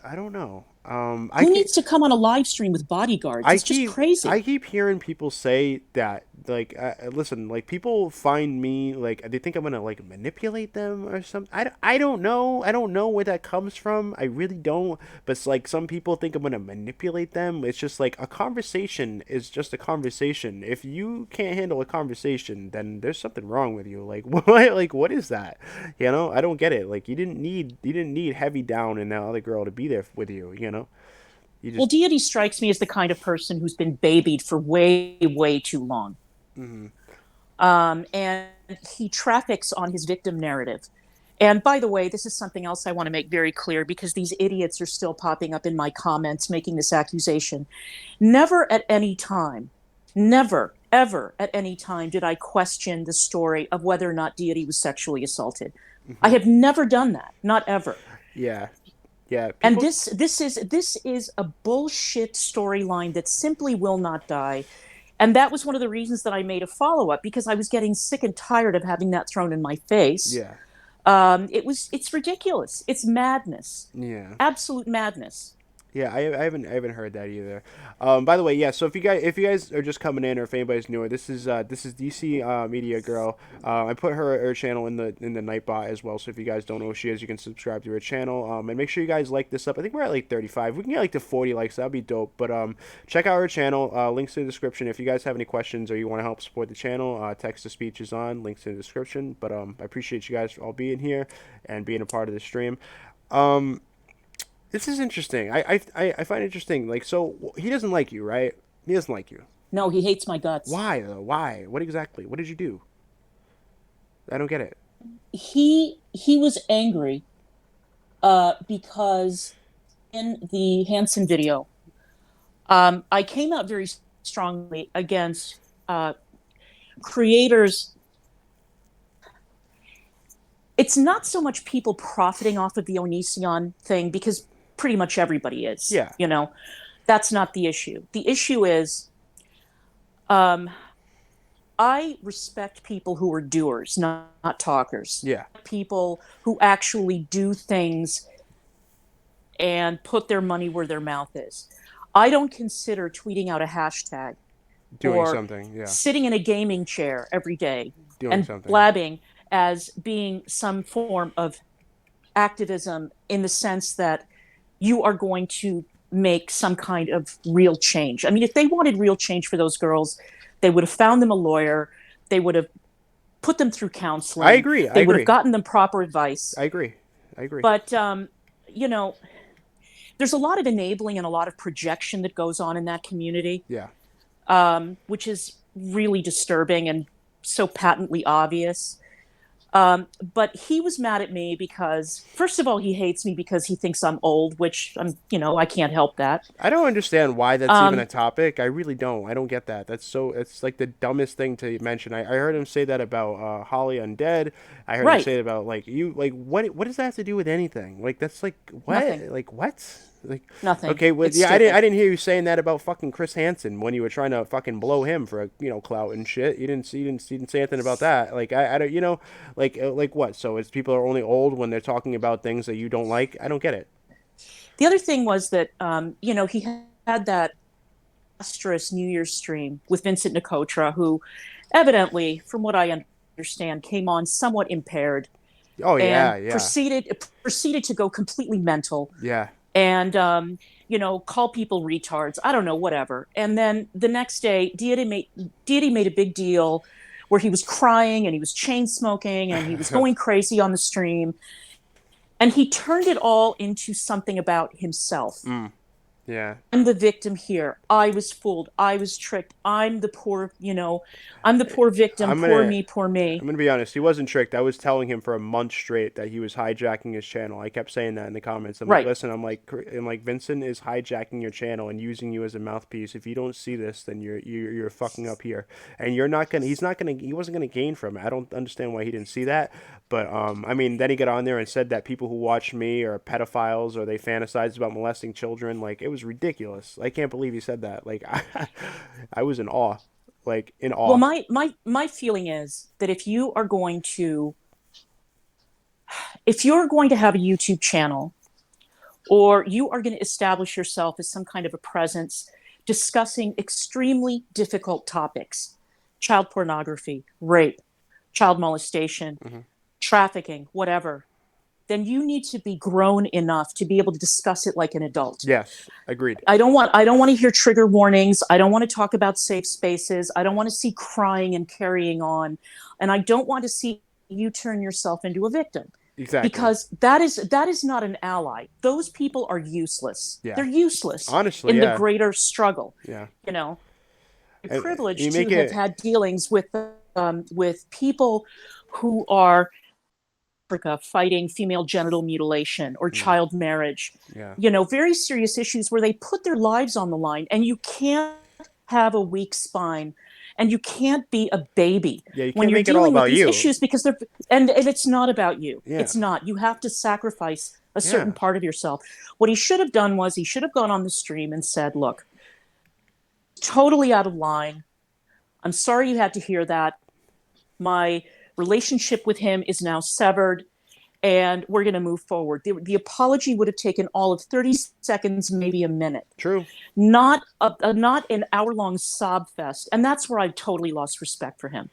Who needs to come on a live stream with bodyguards? It's just crazy. I keep hearing people say that, like, listen, like, people find me, like, they think I'm gonna, like, manipulate them or something. I don't know. I don't know where that comes from. I really don't. But it's like some people think I'm gonna manipulate them. It's just like a conversation is just a conversation. If you can't handle a conversation, then there's something wrong with you. Like, what? Like, what is that? I don't get it. Like, you didn't need Heavy Down and that other girl to be there with you. Well, Deity strikes me as the kind of person who's been babied for way, way too long. Mm-hmm. And he traffics on his victim narrative. And by the way, this is something else I want to make very clear because these idiots are still popping up in my comments making this accusation. Never at any time, never, ever at any time did I question the story of whether or not Deity was sexually assaulted. Mm-hmm. I have never done that, not ever. Yeah. Yeah, and this is a bullshit storyline that simply will not die. And that was one of the reasons that I made a follow-up, because I was getting sick and tired of having that thrown in my face. Yeah. It's ridiculous. It's madness. Yeah. Absolute madness. Yeah, I haven't heard that either. By the way, yeah. So if you guys are just coming in, or if anybody's newer, this is DCMediagirl. I put her channel in the Nightbot as well. So if you guys don't know who she is, you can subscribe to her channel. And make sure you guys like this up. I think we're at like 35. We can get like to 40 likes. That'd be dope. But check out her channel. Links in the description. If you guys have any questions or you want to help support the channel, text to speech is on. Links in the description. But I appreciate you guys all being here and being a part of the stream. This is interesting. I find it interesting. Like, so he doesn't like you, right? He doesn't like you. No, he hates my guts. Why though? Why? What exactly? What did you do? I don't get it. He was angry because in the Hansen video, I came out very strongly against uh, creators. It's not so much people profiting off of the Onision thing because pretty much everybody is, Yeah. that's not the issue. The issue is um, I respect people who are doers, not talkers. Yeah. People who actually do things and put their money where their mouth is. I don't consider tweeting out a hashtag Doing or something. Yeah. sitting in a gaming chair every day Doing and something. blabbing as being some form of activism in the sense that you are going to make some kind of real change. I mean, if they wanted real change for those girls, they would have found them a lawyer, they would have put them through I counseling, agree. I they would have agree. gotten them proper advice. I agree. I agree. But, you know, there's a lot of enabling and a lot of projection that goes on in that community, Yeah. which is really disturbing and so patently obvious. But he was mad at me because, first of all, he hates me because he thinks I'm old, which I can't help that. I don't understand why that's even a Um, topic. I really don't. I don't get that. It's like the dumbest thing to mention. I heard him say that about Holly Undead. I heard him right, say it about like you like what does that have to do with anything? Like that's like what? nothing, Like what? Like nothing. okay, well It's yeah, stupid. I didn't hear you saying that about fucking Chris Hansen when you were trying to fucking blow him for clout and shit. You didn't say anything about that. Like I don't like what? So it's people are only old when they're talking about things that you don't like. I don't get it. The other thing was that, he had that disastrous New Year's stream with Vincent Nicotra, who evidently, from what I understand, came on somewhat impaired Oh and yeah, yeah, proceeded to go completely mental yeah. and call people retards. I don't know, whatever. And then the next day, Deity made a big deal where he was crying and he was chain smoking and he was going crazy on the stream, and he turned it all into something about himself. Mm, yeah. I'm the victim here. I was fooled. I was tricked. I'm the poor victim. I'm Poor gonna me. Poor me. I'm gonna be honest. He wasn't tricked. I was telling him for a month straight that he was hijacking his channel. I kept saying that in the comments. I'm like, Right. listen. I'm like, Vincent is hijacking your channel and using you as a mouthpiece. If you don't see this, then you're fucking up here, and you're not gonna. He's not gonna. He wasn't gonna gain from it. I don't understand why he didn't see that. But I mean, then he got on there and said that people who watch me are pedophiles or they fantasize about molesting children. Like it was ridiculous. I can't believe he said that. Like I was in awe, like in Well, awe. my feeling is that if you're going to have a YouTube channel, or you are going to establish yourself as some kind of a presence discussing extremely difficult topics, child pornography, rape, child molestation, Hmm. trafficking, whatever, then you need to be grown enough to be able to discuss it like an adult. Yes, agreed. I don't want to hear trigger warnings. I don't want to talk about safe spaces. I don't want to see crying and carrying on. And I don't want to see you turn yourself into a victim, Exactly. because that is not an ally. Those people are useless. Yeah. They're useless Honestly, in the yeah. greater struggle. Yeah. You know, I'm And you privileged to make have it. had dealings with people who are Africa fighting female genital mutilation or Mm, child marriage, yeah. very serious issues where they put their lives on the line, and you can't have a weak spine and you can't be a baby Yeah, you when can't you're make it all dealing with about these you. issues, because and it's not about you. Yeah. It's not. You have to sacrifice a certain Yeah. part of yourself. What he should have done was he should have gone on the stream and said, look, totally out of line. I'm sorry you had to hear that. My relationship with him is now severed, and we're going to move forward. The apology would have taken all of 30 seconds, maybe a minute, True. not an hour-long sob fest. And that's where I totally lost respect for him.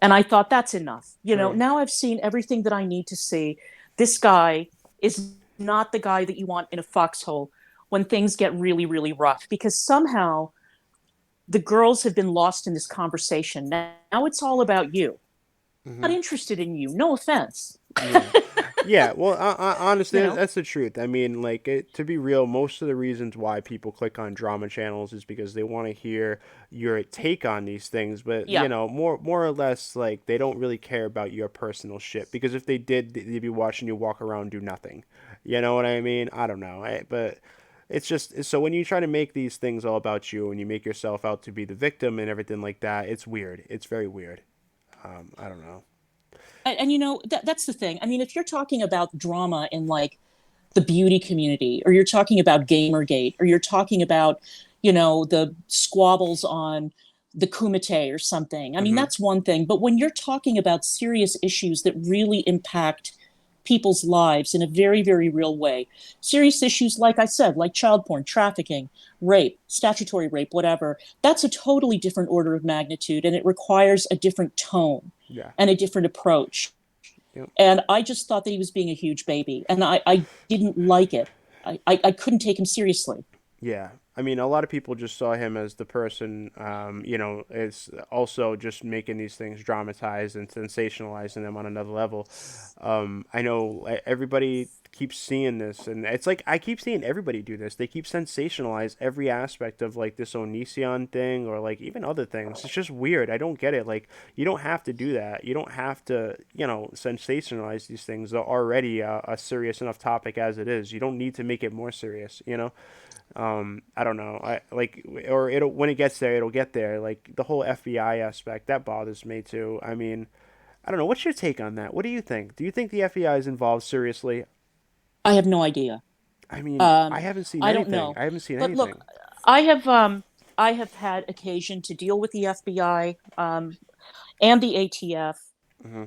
And I thought, that's enough. True. Now I've seen everything that I need to see. This guy is not the guy that you want in a foxhole when things get really, really rough, because somehow the girls have been lost in this conversation. Now it's all about you. I'm Hmm. not interested in you. No offense. Yeah. Yeah, well, You honestly, know, that's the truth. I mean, like, to be real, most of the reasons why people click on drama channels is because they want to hear your take on these things. But yeah. more or less, like, they don't really care about your personal shit. Because if they did, they'd be watching you walk around do nothing. You know what I mean? I don't know. But it's just so when you try to make these things all about you and you make yourself out to be the victim and everything like that, it's weird. It's very weird. I don't know. And you know, that's the thing. I mean, if you're talking about drama in like the beauty community, or you're talking about Gamergate, or you're talking about, you know, the squabbles on the Kumite or something, I mean, Hmm. that's one thing. But when you're talking about serious issues that really impact people's lives in a very, very real way, serious issues, like I said, like child porn, trafficking, rape, statutory rape, whatever, that's a totally different order of magnitude, and it requires a different tone Yeah. and a different approach. Yep. And I just thought that he was being a huge baby, and I didn't like it. I couldn't take him seriously. Yeah. I mean, a lot of people just saw him as the person, is also just making these things dramatized and sensationalizing them on another level. I know everybody keeps seeing this, and it's like I keep seeing everybody do this. They keep sensationalize every aspect of like this Onision thing or like even other things. It's just weird. I don't get it. Like you don't have to do that. You don't have to, sensationalize these things. They're already a serious enough topic as it is. You don't need to make it more serious. I don't know. I like, or it'll when it gets there, it'll get there. Like the whole FBI aspect that bothers me too. I mean, I don't know. What's your take on that? What do you think? Do you think the FBI is involved seriously? I have no idea. I mean, I Um, haven't seen I don't anything. know. I haven't seen But look, anything. I have um, I have had occasion to deal with the FBI and the ATF Hmm.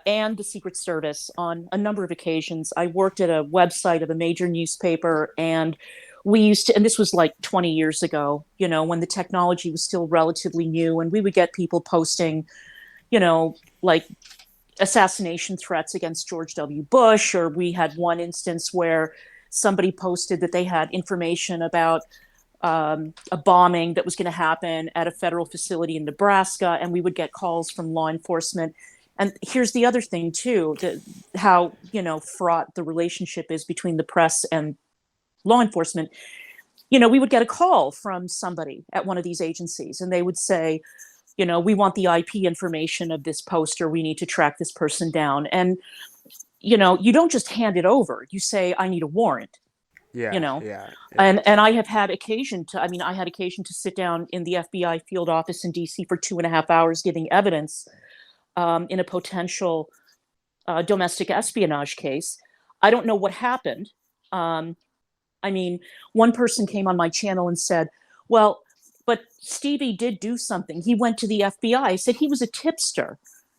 and the Secret Service on a number of occasions. I worked at a website of a major newspaper, and we used to, and this was like 20 years ago, you know, when the technology was still relatively new, and we would get people posting, you know, like assassination threats against George W. Bush, or we had one instance where somebody posted that they had information about a bombing that was going to happen at a federal facility in Nebraska, and we would get calls from law enforcement. And here's the other thing too: how fraught the relationship is between the press and law enforcement. You know, we would get a call from somebody at one of these agencies, and they would say, you know, we want the IP information of this poster. We need to track this person down. And you don't just hand it over. You say, I need a warrant. You Yeah, know, yeah, yeah. and I have had occasion to, I mean, I had occasion to sit down in the FBI field office in DC for 2.5 hours giving evidence in a potential domestic espionage case. I don't know what happened. Um, I mean, one person came on my channel and said, well, but Stevie did do something. He went to the FBI. I said he was a tipster,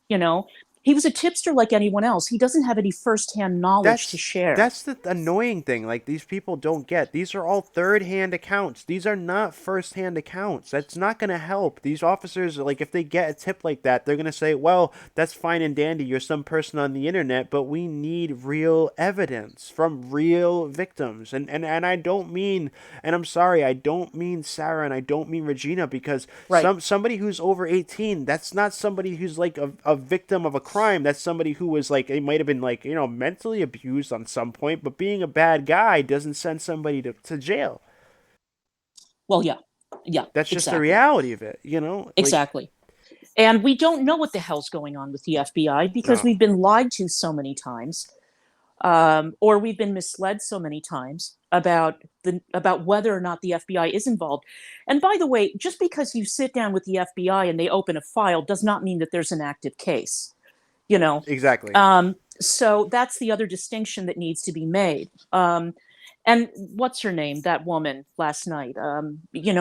you know, he was a tipster like anyone else. He doesn't have any firsthand knowledge to That's share. that's the annoying thing. Like these people don't get. These are all third-hand accounts. These are not first-hand accounts. That's not going to help. These officers, like if they get a tip like that, they're going to say, "Well, that's fine and dandy. You're some person on the internet, but we need real evidence from real victims." And I don't mean, and I'm sorry, I don't mean Sarah and I don't mean Regina because Right. somebody who's over 18, that's not somebody who's like a victim of a crime. That's somebody who was like, it might have been like, mentally abused on some point, but being a bad guy doesn't send somebody to jail. Well, yeah. Yeah, That's just the exactly. reality of it. Like, Exactly. And we don't know what the hell's going on with the FBI because no, we've been lied to so many times, or we've been misled so many times about whether or not the FBI is involved. And by the way, just because you sit down with the FBI and they open a file does not mean that there's an active case. You know, exactly. so that's the other distinction that needs to be made. And what's her name? That woman last night.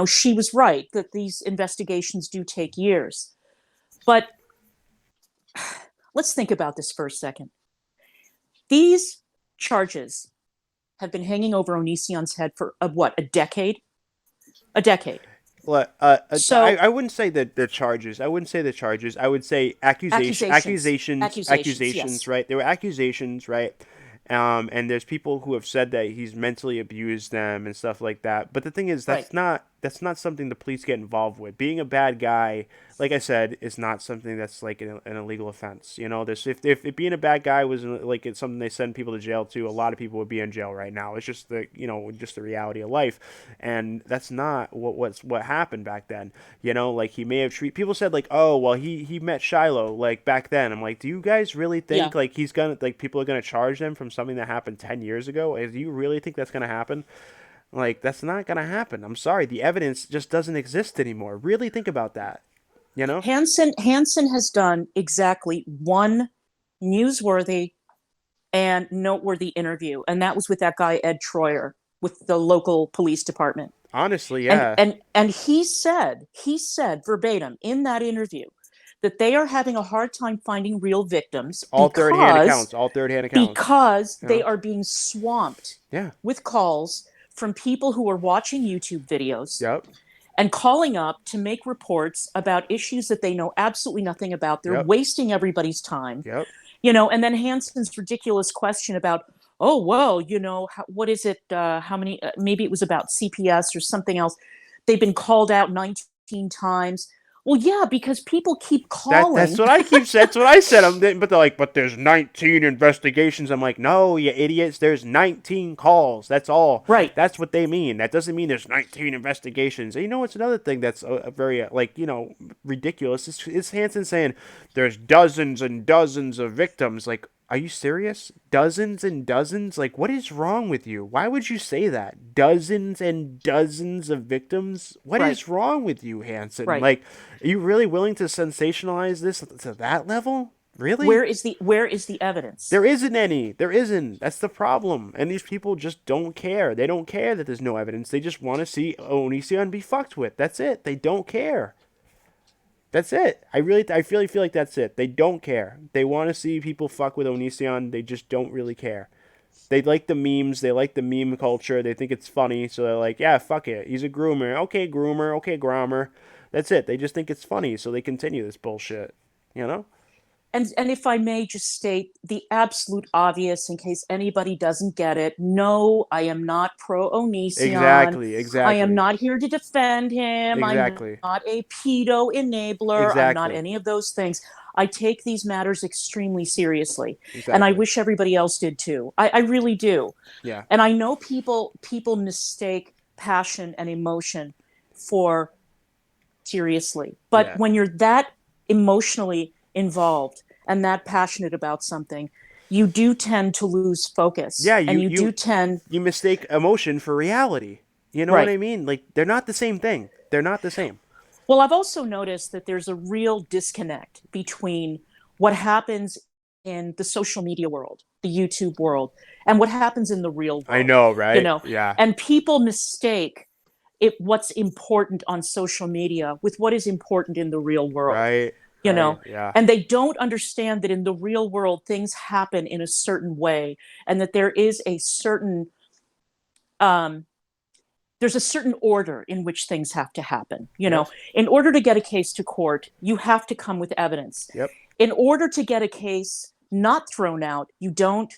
She was right that these investigations do take years. But let's think about this for a second. These charges have been hanging over Onision's head for what, a decade? A decade. Well, So I wouldn't say that the charges. I wouldn't say the charges. I would say accusations, accusations. yes, Right? There were accusations, right? And there's people who have said that he's mentally abused them and stuff like that. But the thing is, right. that's not something the police get involved with. Being a bad guy, like I said, is not something that's like an illegal offense. This if being a bad guy was like it's something they send people to jail to, a lot of people would be in jail right now. It's just just the reality of life, and that's not what happened back then. Like he may have treated people said like, oh well, he met Shiloh like back then. I'm like, do you guys really Yeah. think like people are gonna charge them from something that happened 10 years ago? Do you really think that's gonna happen? Like, that's not gonna happen. I'm sorry, the evidence just doesn't exist anymore. Really think about that. You know? Hansen has done exactly one newsworthy and noteworthy interview, and that was with that guy Ed Troyer with the local police department. Honestly, And yeah. and and he said verbatim in that interview that they are having a hard time finding real victims All third hand accounts. All third hand accounts. because You they know? are being swamped Yeah. with calls from people who are watching YouTube videos Yep. and calling up to make reports about issues that they know absolutely nothing about. They're Yep. wasting everybody's time, Yep. and then Hansen's ridiculous question about, oh, well, what is it? How many, maybe it was about CPS or something else. They've been called out 19 times. Well, yeah, because people keep That's calling. what I keep saying. That's what I said. But they're like, but there's 19 investigations. I'm like, no, you idiots. There's 19 calls. That's all. Right. That's what they mean. That doesn't mean there's 19 investigations. And it's another thing that's very ridiculous. It's Hansen saying there's dozens and dozens of victims. Like, are you serious? Dozens and dozens? Like, what is wrong with you? Why would you say that? Dozens and dozens of victims? What Right. is wrong with you, Hansen? Right. Like, are you really willing to sensationalize this to that level? Really? Where is the evidence? There isn't any. There isn't. That's the problem. And these people just don't care. They don't care that there's no evidence. They just want to see Onision be fucked with. That's it. They don't care. That's it. I really feel like that's it. They don't care. They want to see people fuck with Onision. They just don't really care. They like the memes. They like the meme culture. They think it's funny. So they're like, yeah, fuck it. He's a groomer. Okay, groomer. Okay, grommer. That's it. They just think it's funny. So they continue this bullshit. You know? And if I may just state the absolute obvious in case anybody doesn't get it, no, I am not pro Onision. Exactly. I am Exactly. not here to defend him. I'm Exactly. not a pedo enabler. I'm not Exactly. any of those things. I take these matters extremely seriously. And I Exactly. wish everybody else did too. I really do. Yeah. And I know people mistake passion and emotion for seriously. But Yeah. when you're that emotionally involved and that passionate about something, you do tend to lose focus, Yeah. and You you do you tend. you mistake emotion for reality. You know what Right. I mean? Like, they're not the same thing. They're not the same. Well, I've also noticed that there's a real disconnect between what happens in the social media world, the YouTube world, and what happens in the real I world. know, You right? know, Yeah. and people mistake what's important on social media with what is important in the real world. Right. you Right. know Yeah. and they don't understand that in the real world things happen in a certain way, and that um there's a certain order in which things have to happen. Yep. In order to get a case to court, you have to come with evidence. Yep. In order to get a case not thrown out, you don't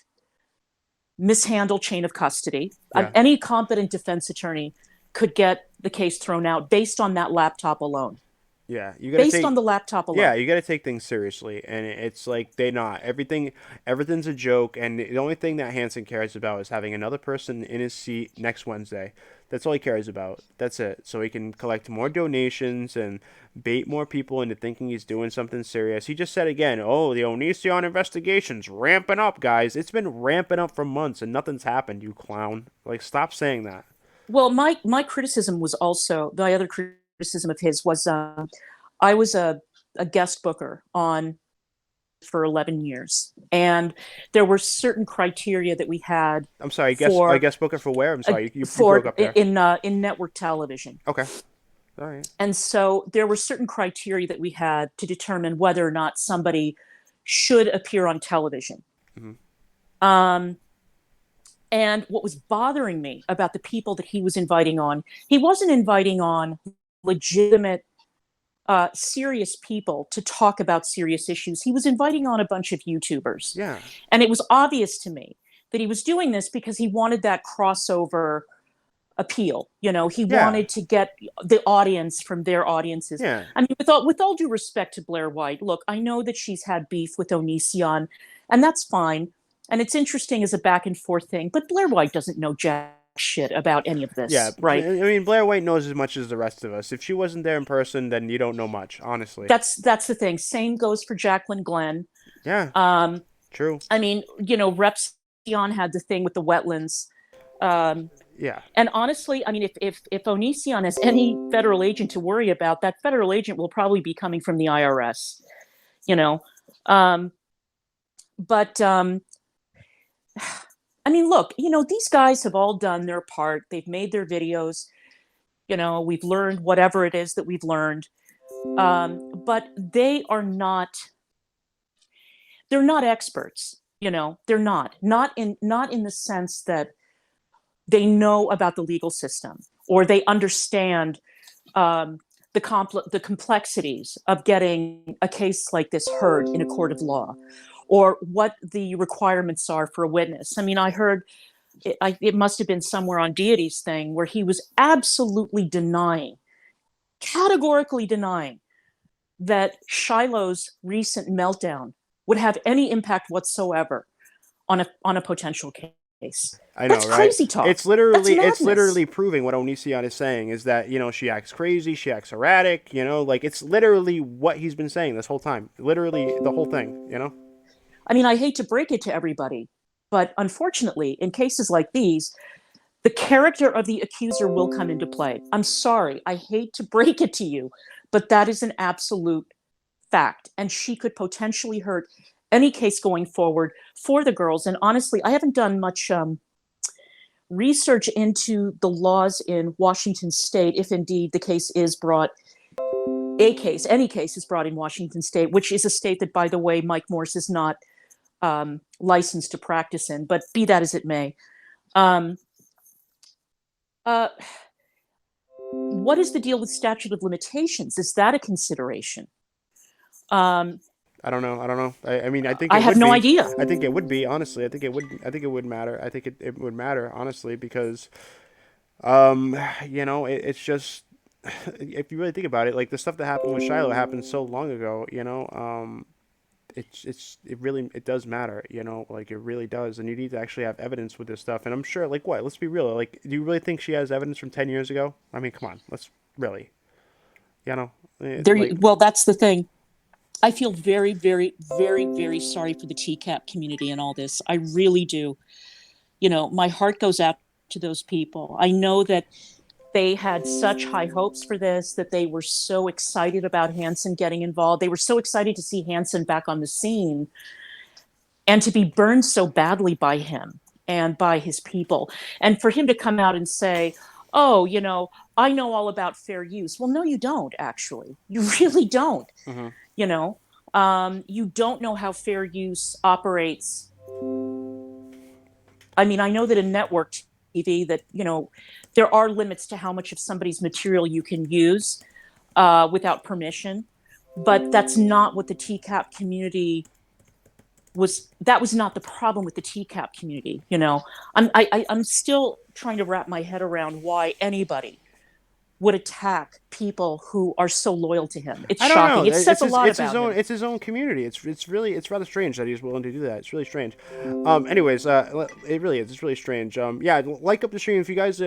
mishandle chain of custody. Yeah. Any competent defense attorney could get the case thrown out based on that laptop alone. Yeah. You gotta Based on take. the laptop Yeah, alone. you got to take things seriously, and it's like they not everything's a joke, and the only thing that Hansen cares about is having another person in his seat next Wednesday. That's all he cares about. That's it. So he can collect more donations and bait more people into thinking he's doing something serious. He just said again, "Oh, the Onision investigation's ramping up, guys. It's been ramping up for months, and nothing's happened. You clown! Like, stop saying that." Well, my criticism was also, my other criticism of his was, I was a guest booker on for 11 years, and there were certain criteria that we had I'm sorry. I for guess Booker for where? I'm uh, sorry. You broke for up there. in network television. Okay. All right. And so there were certain criteria that we had to determine whether or not somebody should appear on television. Mm-hmm. Um, and what was bothering me about the people that he was inviting on, he wasn't inviting on legitimate, serious people to talk about serious issues. He was inviting on a bunch of YouTubers. Yeah. And it was obvious to me that he was doing this because he wanted that crossover appeal. He Yeah. wanted to get the audience from their audiences. Yeah. I mean, with all due respect to Blair White, look, I know that she's had beef with Onision, and that's fine. And it's interesting as a back and forth thing, but Blair White doesn't know jack shit about any of Yeah, this, I right? mean, Blair White knows as much as the rest of us. If she wasn't there in person, then you don't know much, honestly. That's the thing. Same goes for Jacqueline Glenn. Yeah, Um, true. I mean, Repsion had the thing with the wetlands. Um, Yeah. And honestly, I mean, if Onision has any federal agent to worry about, that federal agent will probably be coming from the IRS, you know. Um, but I mean, look, these guys have all done their part. They've made their videos. We've learned whatever it is that we've learned. But they're not experts. They're not in the sense that they know about the legal system or they understand the complexities of getting a case like this heard in a court of law, or what the requirements are for a witness. I mean, I heard it must have been somewhere on Deity's thing where he was absolutely categorically denying that Shiloh's recent meltdown would have any impact whatsoever on a potential case. I know, That's right? crazy talk. It's That's madness. literally proving what Onision is saying is that, she acts crazy, she acts erratic, like it's literally what he's been saying this whole time. Literally the whole thing. I mean, I hate to break it to everybody, but unfortunately, in cases like these, the character of the accuser will come into play. I'm sorry, I hate to break it to you, but that is an absolute fact. And she could potentially hurt any case going forward for the girls. And honestly, I haven't done much research into the laws in Washington state, if indeed the case is brought, any case is brought in Washington state, which is a state that, by the way, Mike Morse is not licensed to practice in, but be that as it may. What is the deal with statute of limitations? Is that a consideration? I don't know. I mean, I think I it have would no be. idea. I think it would be, honestly. I think it would. I think it would matter. I think it would matter, honestly, because, it's just, if you really think about it, like the stuff that happened with Shiloh happened so long ago. It does matter. Like it really does, and you need to actually have evidence with this stuff. And I'm sure, like, what? Let's be real. Like, do you really think she has evidence from 10 years ago? I mean, come on. Let's really. Like, Well, that's the thing. I feel very, very, very, very sorry for the TCAP community and all this. I really do. My heart goes out to those people. I know that they had such high hopes for this, that they were so excited about Hansen getting involved. They were so excited to see Hansen back on the scene and to be burned so badly by him and by his people. And for him to come out and say, oh, I know all about fair use. Well, no, you don't, actually. You really don't. mm-hmm. You don't know how fair use operates. I mean, I know that in network TV that, there are limits to how much of somebody's material you can use without permission, but that's not what the TCAP community that was not the problem with the TCAP community. I'm still trying to wrap my head around why anybody would attack people who are so loyal to him. It's shocking. It says a lot about him. It's his own community. It's rather strange that he's willing to do that. It's really strange. Anyways, it really is. It's really strange. Yeah, like up the stream if you guys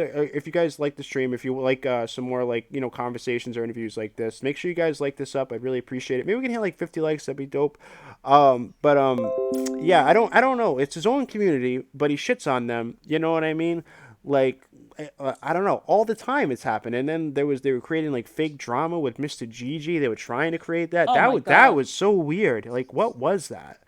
like the stream. If you like some more like conversations or interviews like this, make sure you guys like this up. I'd really appreciate it. Maybe we can hit like 50 likes. That'd be dope. Yeah, I don't know. It's his own community, but he shits on them. You know what I mean? Like. I don't know. All the time it's happened, and then they were creating like fake drama with Mr. Gigi. They were trying to create that. That was so weird. Like, what was that?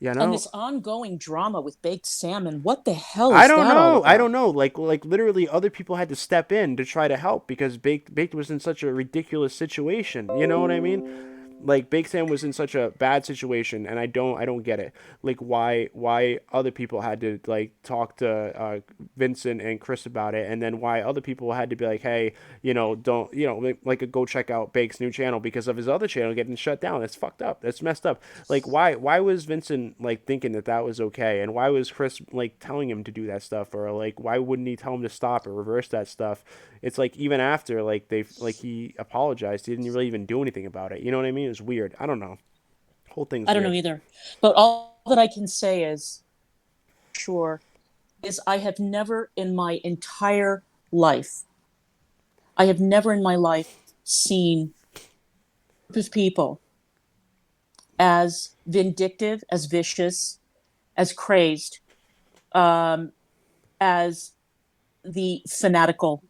And this ongoing drama with baked salmon. What the hell is I don't that know. all about? I don't know. Like literally, other people had to step in to try to help because Baked was in such a ridiculous situation. You know what I mean? Like Bake Sam was in such a bad situation, and I don't get it. Like why other people had to like talk to Vincent and Chris about it, and then why other people had to be like, hey, don't like go check out Bake's new channel because of his other channel getting shut down. That's fucked up. That's messed up. Like why was Vincent like thinking that was okay, and why was Chris like telling him to do that stuff, or like why wouldn't he tell him to stop or reverse that stuff? It's like even after like he apologized, he didn't really even do anything about it. You know what I mean? It was weird. I don't know. Whole thing's I don't weird. know either. But all that I can say is I have never in my entire life, seen a group of people as vindictive, as vicious, as crazed, as the fanatical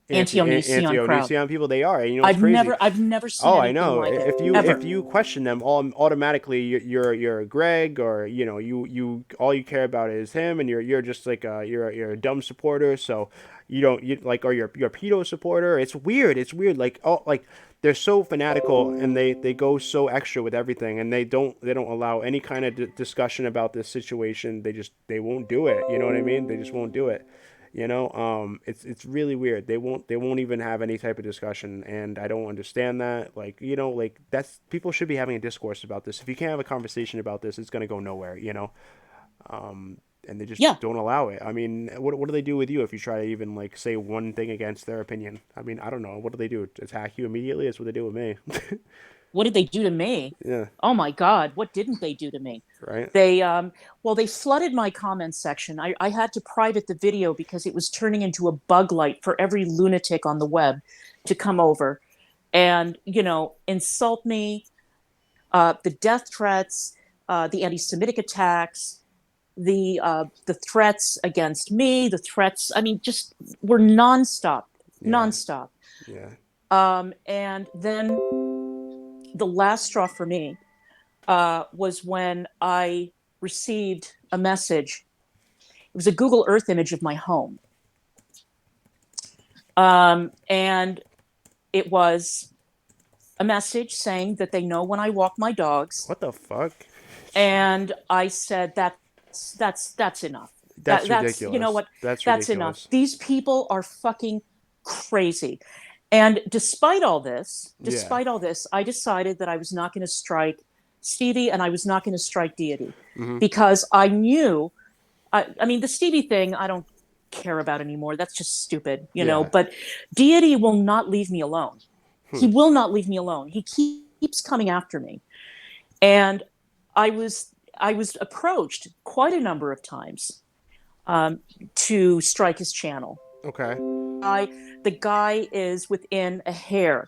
anti-Onision crowd. anti-Onision people, they are. And you know, it's crazy. I've never seen Oh, I anything know. like it If ever. you question them, all automatically you're a Greg, or you know, you all you care about is him, and you're just like you're a dumb supporter. So you don't, you like, or you're a pedo supporter. It's weird. It's weird. Like, oh, like they're so fanatical, and they go so extra with everything, and they don't allow any kind of discussion about this situation. They won't do it. You know what I mean? They just won't do it. You know, it's really weird. They won't even have any type of discussion, and I don't understand that. Like, you know, like that's, people should be having a discourse about this. If you can't have a conversation about this, it's gonna go nowhere. You know, and they just Yeah. don't allow it. I mean, what do they do with you if you try to even like say one thing against their opinion? I mean, I don't know. What do they do? Attack you immediately? That's what they do with me. What did they do to me? Yeah. Oh my God, what didn't they do to me? Right. They well, they flooded my comments section. I had to private the video because it was turning into a bug light for every lunatic on the web to come over and, you know, insult me, the death threats, the anti-Semitic attacks, the threats against me, the threats. I mean, just were nonstop, Yeah. nonstop. Yeah. And then the last straw for me was when I received a message. It was a Google Earth image of my home. And it was a message saying that they know when I walk my dogs. What the fuck? And I said, that's enough. That's That's, you know ridiculous. what? That's That's enough. ridiculous. These people are fucking crazy. And Yeah. despite all this, I decided that I was not going to strike Stevie and I was not going to strike Deity Mm-hmm. because I knew, I mean, the Stevie thing, I don't care about anymore. That's just stupid, you know, Yeah. but Deity will not leave me alone. Hmm. He will not leave me alone. He keeps coming after me. And I was approached quite a number of times to strike his channel. Okay. The guy is within a hair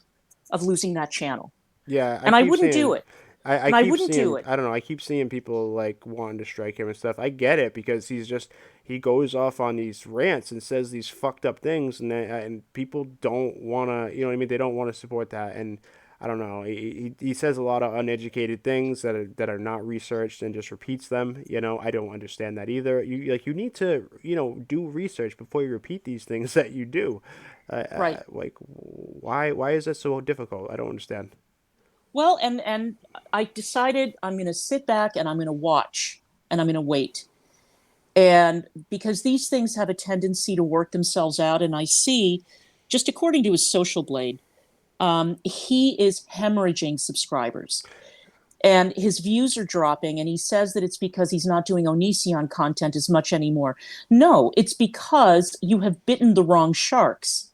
of losing that channel, Yeah, I and I keep wouldn't do seeing, it. I And I keep wouldn't do seeing, it. I don't know, I keep seeing people like wanting to strike him and stuff. I get it because he goes off on these rants and says these fucked up things, and people don't want to, you know what I mean? They don't want to support that, and I don't know. He says a lot of uneducated things that are not researched and just repeats them. You know, I don't understand that either. You need to, you know, do research before you repeat these things that you do. Right. Like, why is that so difficult? I don't understand. Well, and I decided I'm going to sit back and I'm going to watch and I'm going to wait. And because these things have a tendency to work themselves out, and I see, just according to his social blade, he is hemorrhaging subscribers and his views are dropping. And he says that it's because he's not doing Onision content as much anymore. No, it's because you have bitten the wrong sharks.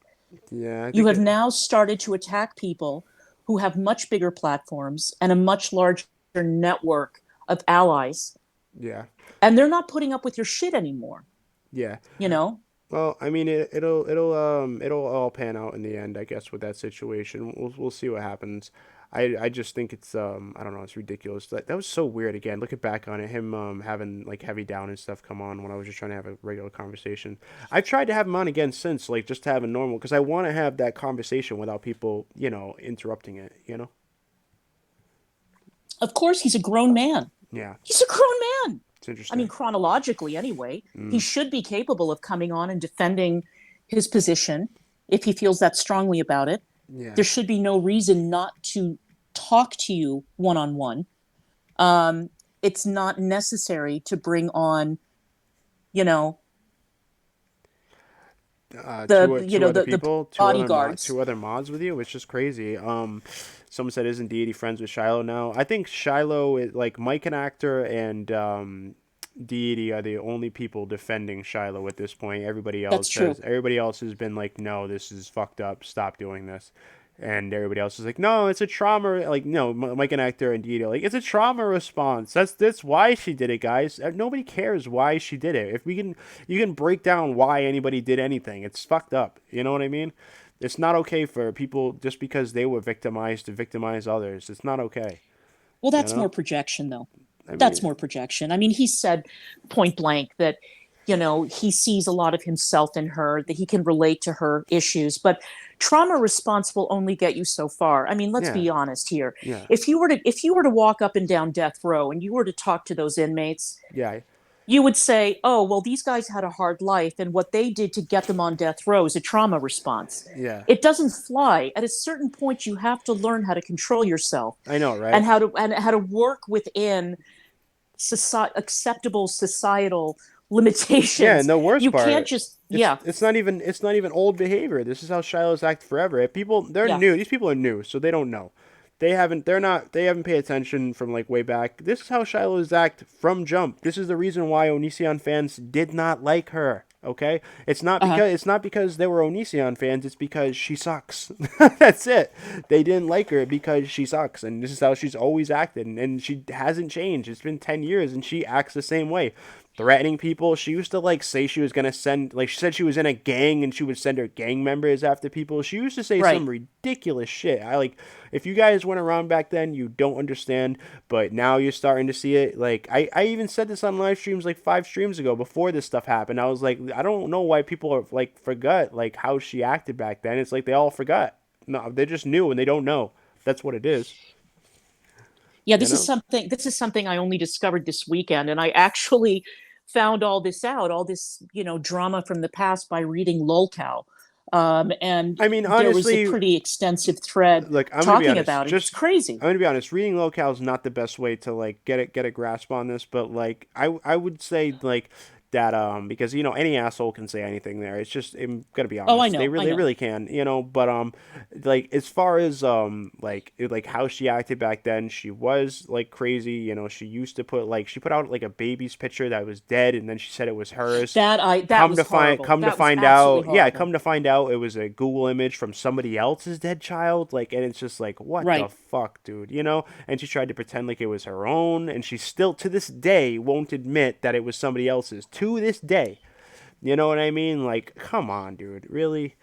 Yeah, I You think have it. now started to attack people who have much bigger platforms and a much larger network of allies. Yeah, And they're not putting up with your shit anymore, yeah. you know? Well, I mean, it'll all pan out in the end, I guess, with that situation. We'll see what happens. I just think it's I don't know, it's ridiculous. That was so weird. Again, looking back on it, him having like Heavy Down and stuff come on when I was just trying to have a regular conversation. I've tried to have him on again since, like just to have a normal, because I want to have that conversation without people, you know, interrupting it. You know? Of course, he's a grown man. Yeah, He's a grown man. it's I mean, interesting. chronologically, anyway, he Mm, should be capable of coming on and defending his position if he feels that strongly about it. yeah. There should be no reason not to talk to you one on one. It's not necessary to bring on, you know, Two other the people, bodyguards. two other mods with you, which is crazy. Someone said, "Isn't Deity friends with Shiloh now?" I think Shiloh is like Mike and Actor and Deity are the only people defending Shiloh at this point. That's true. Everybody else has been like, "No, this is fucked up. Stop doing this." And everybody else is like, "No, it's a trauma." Like, no, Mike and Actor and Deity are like, "It's a trauma response. That's why she did it, guys. Nobody cares why she did it. If we can, you can break down why anybody did anything. It's fucked up. You know what I mean? It's not okay for people just because they were victimized to victimize others. It's not okay. Well, You that's know? more projection, though. I That's mean, more projection. I mean, he said point blank that he sees a lot of himself in her, that he can relate to her issues. But trauma response will only get you so far. I mean, let's Yeah. be honest here. Yeah. If you were to walk up and down death row and you were to talk to those inmates, Yeah. you would say, oh, well, these guys had a hard life, and what they did to get them on death row is a trauma response. Yeah. It doesn't fly. At a certain point, you have to learn how to control yourself I know, and right? how to work within acceptable societal Yeah, and limitations. the worst You can't part, just, it's yeah, it's not even old behavior. This is how Shiloh's act forever. If people, they're yeah, new. These people are new, so they don't know. They haven't paid attention from like way back. This is how Shiloh's act from jump. This is the reason why Onision fans did not like her. Okay, uh-huh, it's not because they were Onision fans. It's because she sucks. That's it. They didn't like her because she sucks, and this is how she's always acted, and she hasn't changed. It's been 10 years, and she acts the same way, threatening people. She used to like say she was gonna send, like she said she was in a gang and she would send her gang members after people. She used to say some right. ridiculous shit. I like, if you guys went around back then, you don't understand, but now you're starting to see it. Like I even said this on live streams like 5 streams ago before this stuff happened. I was like, I don't know why people are like forgot like how she acted back then. It's like they all forgot. No, they just knew and they don't know. That's what it is. Yeah, You know? this is something I only discovered this weekend, and I actually found all this, drama from the past by reading lolcow. And I mean, there was a honestly, pretty extensive thread look, I'm gonna be talking honest. about it. It's crazy. I'm gonna be honest. Reading locale is not the best way to like get a grasp on this, but like I would say like that because any asshole can say anything there. It's just, I'm gonna be Oh, I honest. know, I They know. really can, but like as far as like how she acted back then, she was like crazy. She used to put like, she put out like a baby's picture that was dead, and then she said it was hers. That was horrible. Come to That was find absolutely out, yeah, horrible. come to find out it was a Google image from somebody else's dead child. Like, and it's just like, what the Right. fuck, dude? And she tried to pretend like it was her own, and she still to this day won't admit that it was somebody else's, to this day. You know what I mean? Like, come on, dude, really?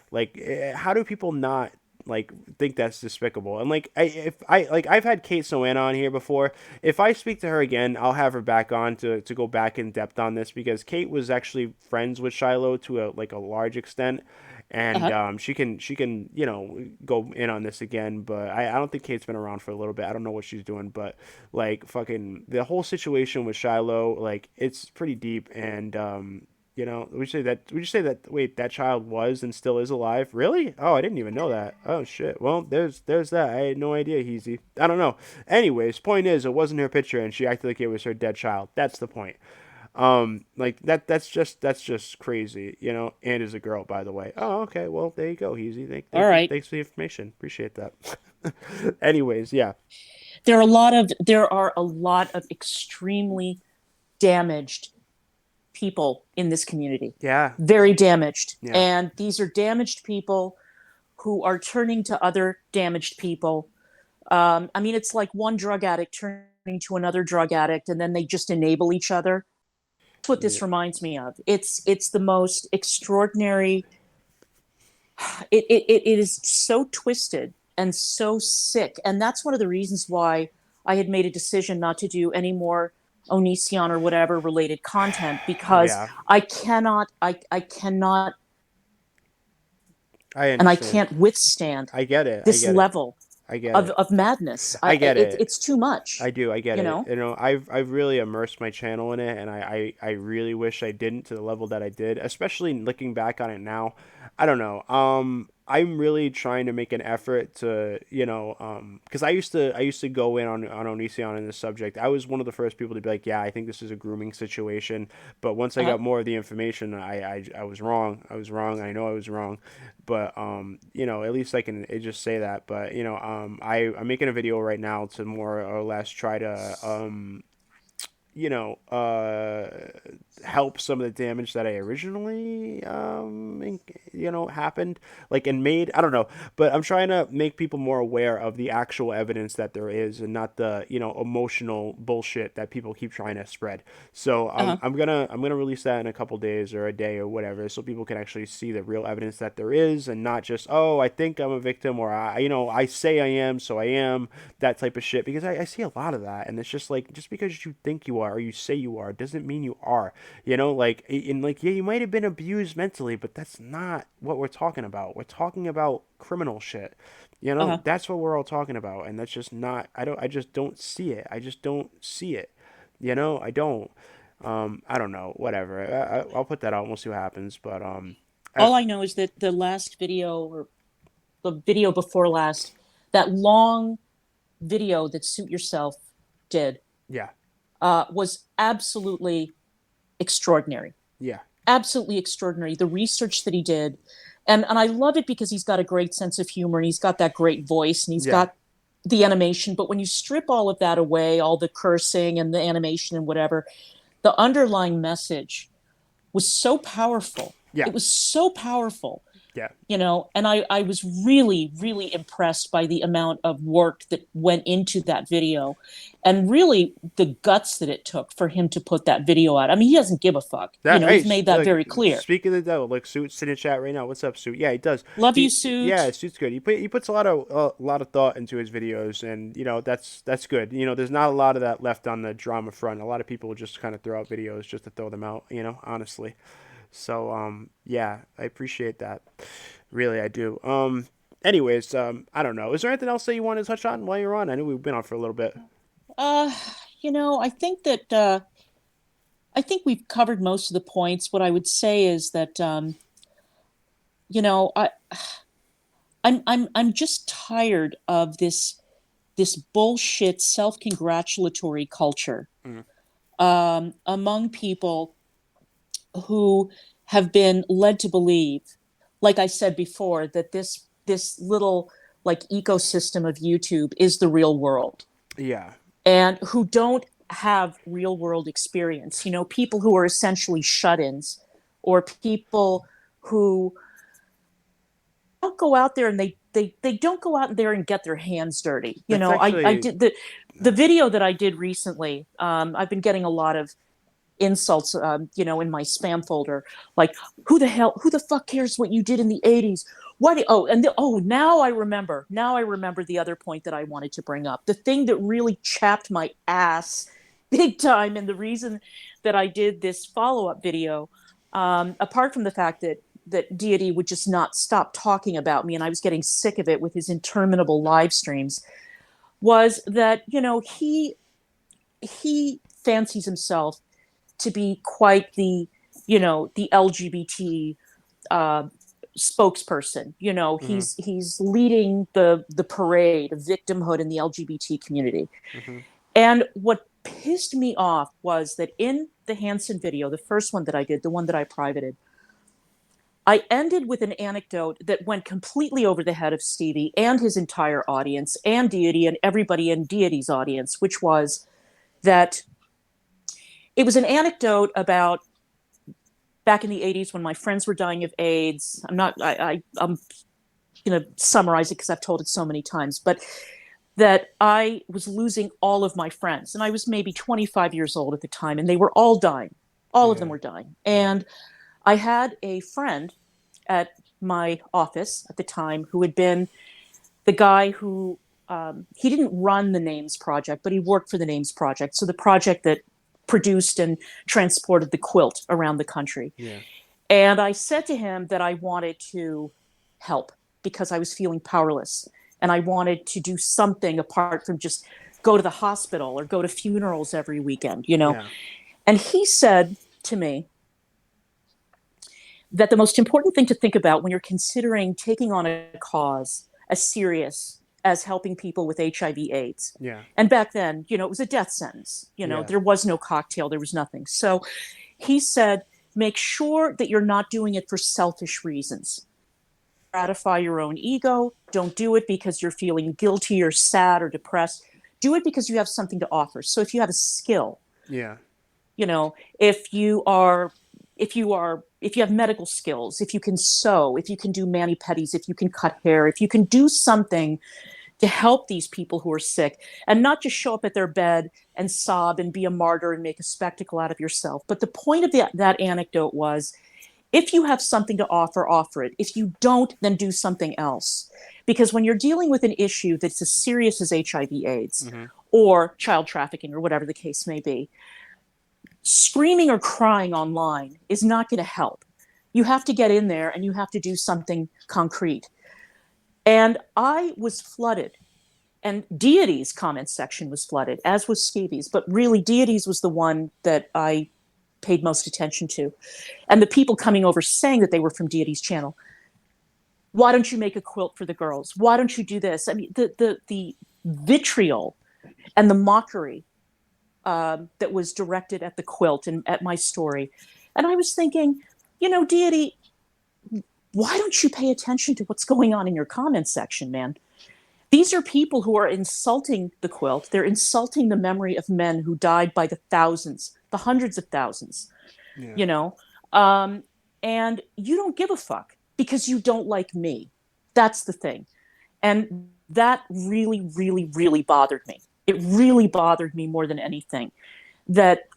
Like, how do people not like think that's despicable? And like, if I like, I've had Kate Soana on here before. If I speak to her again, I'll have her back on to go back in depth on this, because Kate was actually friends with Shiloh to a large extent, and Uh-huh. she can go in on this again. But I don't think Kate's been around for a little bit. I don't know what she's doing, but like fucking the whole situation with Shiloh, like it's pretty deep. And would you say that, wait, that child was and still is alive? Really? Oh, I didn't even know that. Oh shit. Well, there's that. I had no idea, Heezy. I don't know. Anyways, point is, it wasn't her picture, and she acted like it was her dead child. That's the point. Like that's just crazy, And is a girl, by the way. Oh, okay. Well, there you go, Heezy. All right. Thanks for the information. Appreciate that. Anyways, yeah, There are a lot of extremely damaged people in this community. yeah, Very damaged. yeah, And these are damaged people who are turning to other damaged people. I mean, it's like one drug addict turning to another drug addict, and then they just enable each other. That's what yeah, this reminds me of. It's the most extraordinary. It is so twisted and so sick, and that's one of the reasons why I had made a decision not to do any more Onision or whatever related content, because yeah. I cannot, I and I understand. can't withstand I get it. I this get it. level I get of it. madness. I get it. It's too much, I do. I get you it. know. I've really immersed my channel in it, and I really wish I didn't, to the level that I did. Especially looking back on it now, I don't know. I'm really trying to make an effort to, because I used to go in on Onision in this subject. I was one of the first people to be like, yeah, I think this is a grooming situation. But once I Uh-huh. got more of the information, I was wrong. I was wrong. I know I was wrong. But at least I can just say that. But I'm making a video right now to more or less try to you know, help some of the damage that I originally, happened, like, and made. I don't know, but I'm trying to make people more aware of the actual evidence that there is, and not the, emotional bullshit that people keep trying to spread. So Uh-huh. I'm gonna release that in a couple days or a day or whatever, so people can actually see the real evidence that there is, and not just, oh, I think I'm a victim, or I say I am, so I am, that type of shit. Because I see a lot of that, and it's just like, just because you think you you are or you say you are doesn't mean you are. You know, like, and like, yeah, you might have been abused mentally, but that's not what we're talking about. We're talking about criminal shit. You know, Uh-huh. that's what we're all talking about, and that's just not. I just don't see it. I just don't see it. You know, I don't. I don't know. Whatever. I'll put that out. And we'll see what happens. But I, All I know is that the last video, or the video before last, that long video that Suit Yourself did, yeah, was absolutely extraordinary. yeah, Absolutely extraordinary. The research that he did. And I love it because he's got a great sense of humor, and he's got that great voice, and he's yeah. got the animation. But when you strip all of that away, all the cursing and the animation and whatever, the underlying message was so powerful. Yeah, It was so powerful, yeah. and I was really, really impressed by the amount of work that went into that video, and really the guts that it took for him to put that video out. I mean, he doesn't give a fuck. That hey, He's made that like, very clear. speak of the devil, like Suit's in the chat right now. What's up, Suit? Yeah, he does. Love you, Suit. Yeah, Suit's good. He puts a lot of thought into his videos, and you know that's good. You know, there's not a lot of that left on the drama front. A lot of people just kind of throw out videos just to throw them out. You know, honestly. So yeah, I appreciate that. Really, I do. Anyways, I don't know. Is there anything else that you want to touch on while you're on? I know we've been on for a little bit. Uh, I think that I think we've covered most of the points. What I would say is that you know, I I'm just tired of this bullshit self-congratulatory culture Mm. among people who have been led to believe, like I said before, that this little like ecosystem of YouTube is the real world, Yeah. and who don't have real world experience. People who are essentially shut-ins, or people who don't go out there, and they don't go out there and get their hands dirty. That's I actually did the video that I did recently. I've been getting a lot of insults, in my spam folder, like, who the fuck cares what you did in the 80s? Now I remember the other point that I wanted to bring up. The thing that really chapped my ass big time, and the reason that I did this follow-up video, apart from the fact that Deity would just not stop talking about me, and I was getting sick of it with his interminable live streams, was that, he fancies himself to be quite the LGBT spokesperson. hmm He's leading the parade of victimhood in the LGBT community. hmm And what pissed me off was that in the Hansen video, the first one that I did, the one that I privated, I ended with an anecdote that went completely over the head of Stevie and his entire audience, and Deity and everybody in Deity's audience, which was that it was an anecdote about back in the 80s when my friends were dying of AIDS. I'm going to summarize it because I've told it so many times, but that I was losing all of my friends. And I was maybe 25 years old at the time, and they were all dying. All of them Yeah. were dying. Yeah. And I had a friend at my office at the time who had been the guy who, he didn't run the Names Project, but he worked for the Names Project. So the project that produced and transported the quilt around the country. Yeah. And I said to him that I wanted to help because I was feeling powerless, and I wanted to do something apart from just go to the hospital or go to funerals every weekend. Yeah. And he said to me that the most important thing to think about when you're considering taking on a cause as serious as helping people with HIV/AIDS. Yeah. And back then, it was a death sentence. Yeah. There was no cocktail, there was nothing. So he said, make sure that you're not doing it for selfish reasons. Gratify your own ego. Don't do it because you're feeling guilty or sad or depressed. Do it because you have something to offer. So if you have a skill, Yeah. if you have medical skills, if you can sew, if you can do mani-pedis, if you can cut hair, if you can do something to help these people who are sick, and not just show up at their bed and sob and be a martyr and make a spectacle out of yourself. But the point of that anecdote was, if you have something to offer it. If you don't, then do something else. Because when you're dealing with an issue that's as serious as HIV/AIDS hmm or child trafficking or whatever the case may be, screaming or crying online is not going to help. You have to get in there and you have to do something concrete. And I was flooded, and Deity's comment section was flooded, as was Stevie's, but really Deity's was the one that I paid most attention to. And the people coming over saying that they were from Deity's channel. Why don't you make a quilt for the girls? Why don't you do this? I mean, the vitriol and the mockery that was directed at the quilt and at my story. And I was thinking, Deity, why don't you pay attention to what's going on in your comments section, man? These are people who are insulting the quilt. They're insulting the memory of men who died by the thousands, the hundreds of thousands, Yeah. And you don't give a fuck because you don't like me. That's the thing. And that really, really, really bothered me. It really bothered me more than anything. That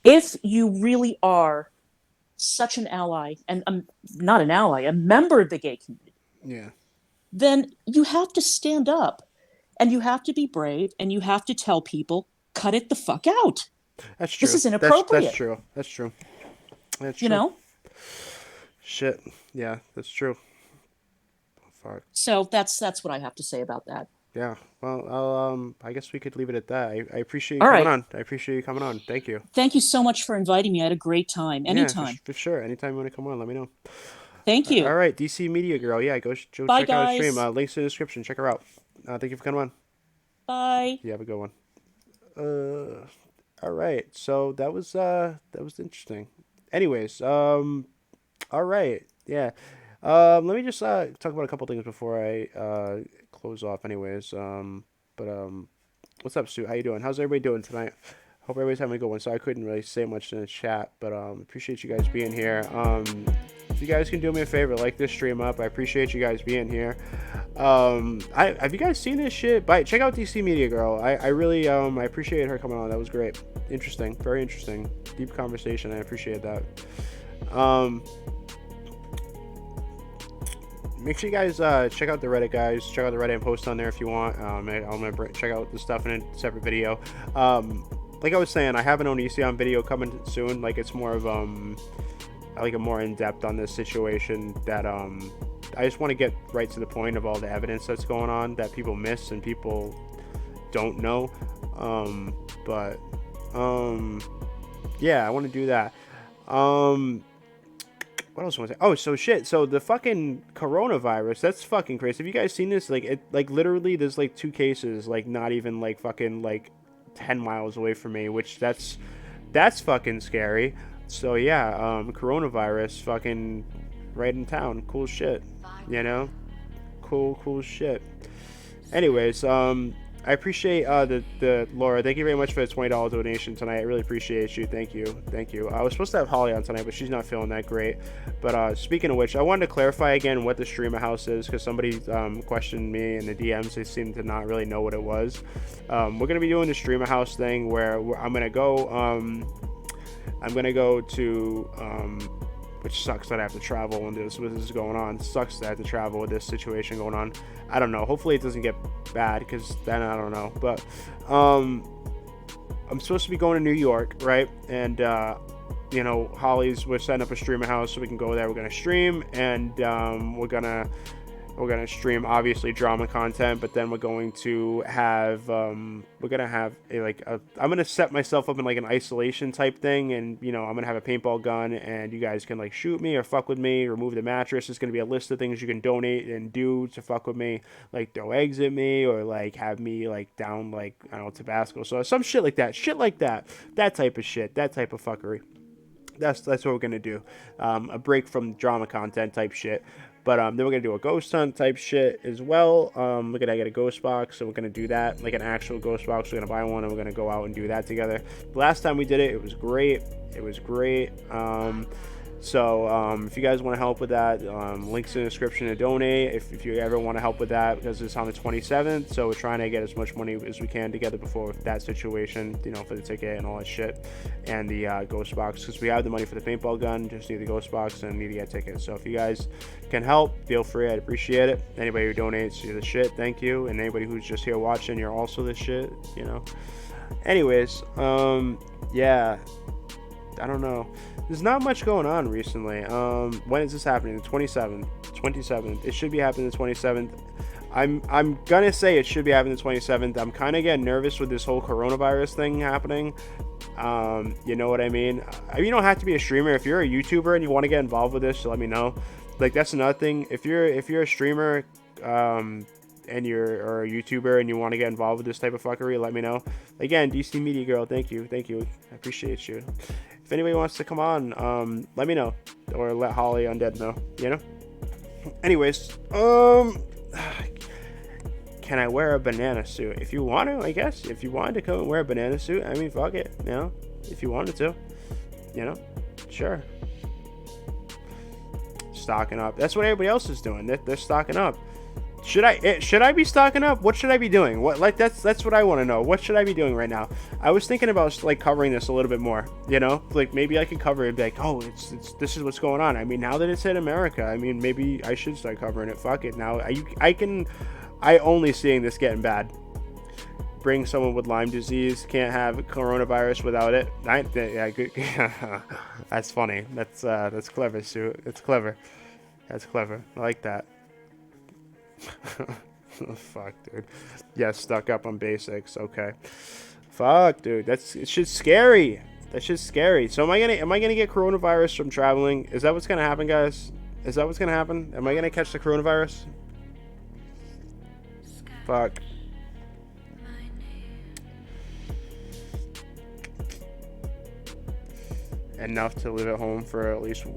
if you really are such an ally, and not an ally, a member of the gay community, Yeah. then you have to stand up and you have to be brave and you have to tell people, cut it the fuck out. That's true. This is inappropriate. That's true. That's true. That's you true. know? Shit. Yeah, that's true. Fuck. So that's what I have to say about that. Yeah. Well, I guess we could leave it at that. I appreciate you All coming right. on. I appreciate you coming on. Thank you. Thank you so much for inviting me. I had a great time. Yeah, Anytime. for sure. Anytime you want to come on, let me know. Thank you. All right, DCMediagirl. Yeah, go Bye, check out her stream. guys. Links in the description. Check her out. Thank you for coming on. Bye. You have a good one. All right. So that was interesting. Anyways, all right. Yeah. Let me just talk about a couple things before I close off. Anyways, what's up, Sue? How you doing? How's everybody doing tonight? Hope everybody's having a good one. So I couldn't really say much in the chat, but appreciate you guys being here. If you guys can do me a favor, like this stream up. I appreciate you guys being here. Have you guys seen this shit? Check out DCMediagirl. I really I appreciate her coming on. That was great. Interesting. Very interesting. Deep conversation. I appreciate that. Make sure you guys check out the Reddit, guys. Check out the Reddit and post on there if you want. I'm gonna check out the stuff in a separate video. Like I was saying, I have an Onision video coming soon. Like it's more of like a more in depth on this situation that I just want to get right to the point of all the evidence that's going on that people miss and people don't know. Yeah, I want to do that. What else was I? Oh, so shit. So the fucking coronavirus, that's fucking crazy. Have you guys seen this? Like literally there's like 2 cases, like not even like fucking like 10 miles away from me, which that's fucking scary. So yeah, coronavirus fucking right in town. Cool shit. Cool shit. Anyways, I appreciate the Laura. Thank you very much for the $20 donation tonight. I really appreciate you. Thank you. I was supposed to have Holly on tonight, but she's not feeling that great. But speaking of which, I wanted to clarify again what the streamer house is, because somebody questioned me in the DMs. They seemed to not really know what it was. We're gonna be doing the streamer house thing where I'm gonna go to which sucks that I have to travel when this is going on. Sucks that I have to travel with this situation going on. I don't know. Hopefully it doesn't get bad, because then I don't know. But I'm supposed to be going to New York, right? And we're setting up a streamer house so we can go there. We're gonna stream, and we're gonna stream obviously drama content, but then we're going to have I'm gonna set myself up in like an isolation type thing, and I'm gonna have a paintball gun, and you guys can like shoot me or fuck with me, remove the mattress. There's gonna be a list of things you can donate and do to fuck with me, like throw eggs at me or like have me like down like I don't know, Tabasco, so some shit like that, that type of shit, that type of fuckery. That's what we're gonna do. A break from drama content type shit. But then we're going to do a ghost hunt type shit as well. We're going to get a ghost box, so we're going to do that, like an actual ghost box. We're going to buy one, and we're going to go out and do that together. The last time we did it, it was great. So if you guys want to help with that, links in the description to donate if you ever want to help with that, because it's on the 27th, so we're trying to get as much money as we can together before that situation, for the ticket and all that shit, and the ghost box, because we have the money for the paintball gun, just need the ghost box and need to get tickets. So if you guys can help, feel free. I'd appreciate it. Anybody who donates, you're the shit, thank you. And anybody who's just here watching, you're also the shit. Anyways, yeah. I don't know. There's not much going on recently. When is this happening? The 27th. 27th. It should be happening the 27th. I'm gonna say it should be happening the 27th. I'm kind of getting nervous with this whole coronavirus thing happening. You know what I mean? You don't have to be a streamer. If you're a YouTuber and you want to get involved with this, let me know. Like, that's another thing. If you're a streamer, and or a YouTuber and you want to get involved with this type of fuckery, let me know. Again, DCMediagirl, thank you. I appreciate you. If anybody wants to come on, let me know, or let Holly Undead know. You know. Anyways, can I wear a banana suit? If you want to, I guess. If you wanted to come and wear a banana suit, I mean, fuck it. You know, if you wanted to, you know, sure. Stocking up. That's what everybody else is doing. They're stocking up. Should I be stocking up? What should I be doing? That's what I want to know. What should I be doing right now? I was thinking about like covering this a little bit more, you know, like maybe I could cover it, be like, oh, this is what's going on. I mean, now that it's in America, I mean, maybe I should start covering it. Fuck it. Now I only seeing this getting bad. Bring someone with Lyme disease, can't have coronavirus without it. Yeah, good. That's funny. That's clever, Sue. It's clever. That's clever. I like that. Oh, fuck, dude. Yeah, stuck up on basics. Okay. Fuck, dude. It's just scary. That's just scary. So am I gonna get coronavirus from traveling? Is that what's gonna happen, guys? Is that what's gonna happen? Am I gonna catch the coronavirus? Fuck. Enough to live at home for at least 2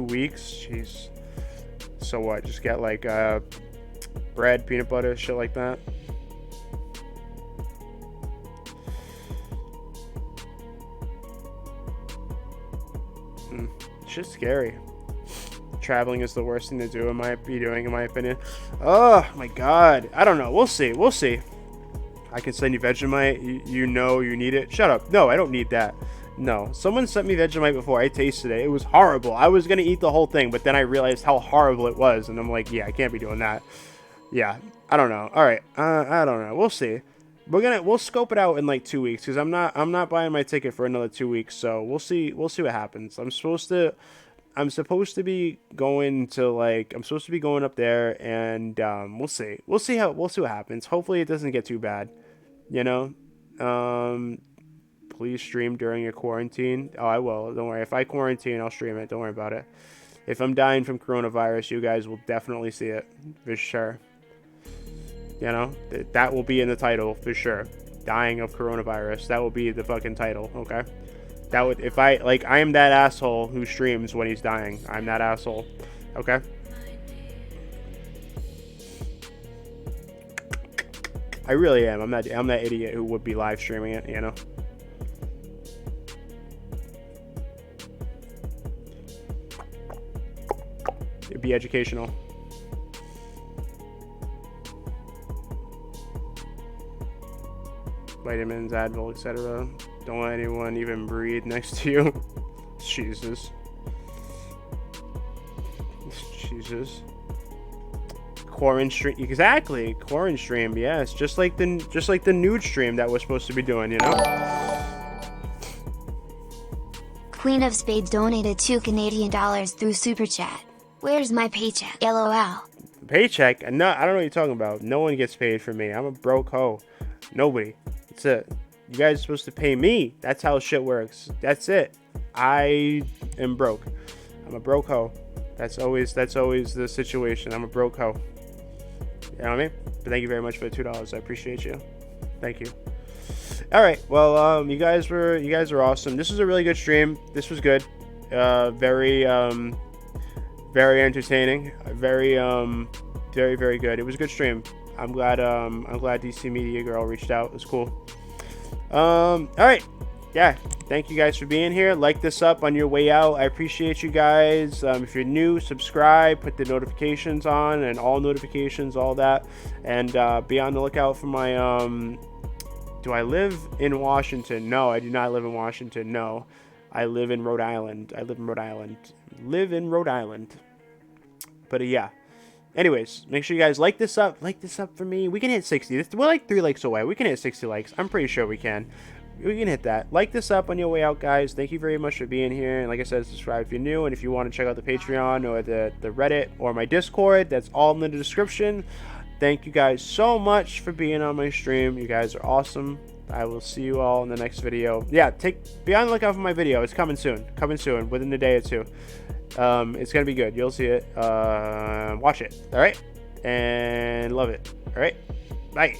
weeks. Jeez. So what? Just get like bread, peanut butter, shit like that. It's just scary. Traveling is the worst thing to do, in my opinion. Oh my god. I don't know. We'll see. I can send you Vegemite. You know you need it. Shut up. No, I don't need that. No. Someone sent me Vegemite before. I tasted it. It was horrible. I was going to eat the whole thing, but then I realized how horrible it was. And I'm like, yeah, I can't be doing that. Yeah. I don't know. All right. I don't know. We'll see. We'll scope it out in like 2 weeks, because I'm not buying my ticket for another 2 weeks. So we'll see what happens. I'm supposed to be going up there, and we'll see what happens. Hopefully it doesn't get too bad, you know. Please stream during your quarantine. Oh, I will. Don't worry. If I quarantine, I'll stream it. Don't worry about it. If I'm dying from coronavirus, you guys will definitely see it for sure. You know, that will be in the title for sure. Dying of coronavirus. That will be the fucking title. Okay. That would, if I am that asshole who streams when he's dying. I'm that asshole. Okay. I really am. I'm that idiot who would be live streaming it, you know. It'd be educational. Vitamins, Advil, etc. Don't let anyone even breathe next to you. Jesus. Quarantine, exactly. Quarantine, yes. Just like the nude stream that we're supposed to be doing, you know. Queen of Spades donated $2 Canadian through Super Chat. Where's my paycheck? LOL. Paycheck? No, I don't know what you're talking about. No one gets paid for me. I'm a broke hoe. Nobody. That's it. You guys are supposed to pay me. That's how shit works. That's it. I am broke. I'm a broke hoe. That's always the situation. I'm a broke hoe. You know what I mean? But thank you very much for the $2. I appreciate you. Thank you. All right. Well, you guys were awesome. This was a really good stream. This was good. Very entertaining. Very good. It was a good stream. I'm glad DCMediagirl reached out. It was cool. All right. Yeah, thank you guys for being here. Like this up on your way out. I appreciate you guys. If you're new, subscribe, put the notifications on, and all notifications, all that, and be on the lookout for my do I live in Washington? No, I do not live in Washington. No, I live in Rhode Island. Live in Rhode Island. But yeah. Anyways, make sure you guys like this up. Like this up for me. We can hit 60. We're like 3 likes away. We can hit 60 likes. I'm pretty sure we can. we can hit that. Like this up on your way out, guys. Thank you very much for being here. And like I said, subscribe if you're new. And if you want to check out the Patreon or the Reddit or my Discord, that's all in the description. Thank you guys so much for being on my stream. You guys are awesome. I will see you all in the next video. Yeah, be on the lookout for my video. It's coming soon. Within a day or two. It's gonna be good. You'll see it. Watch it. All right, and love it. All right, bye.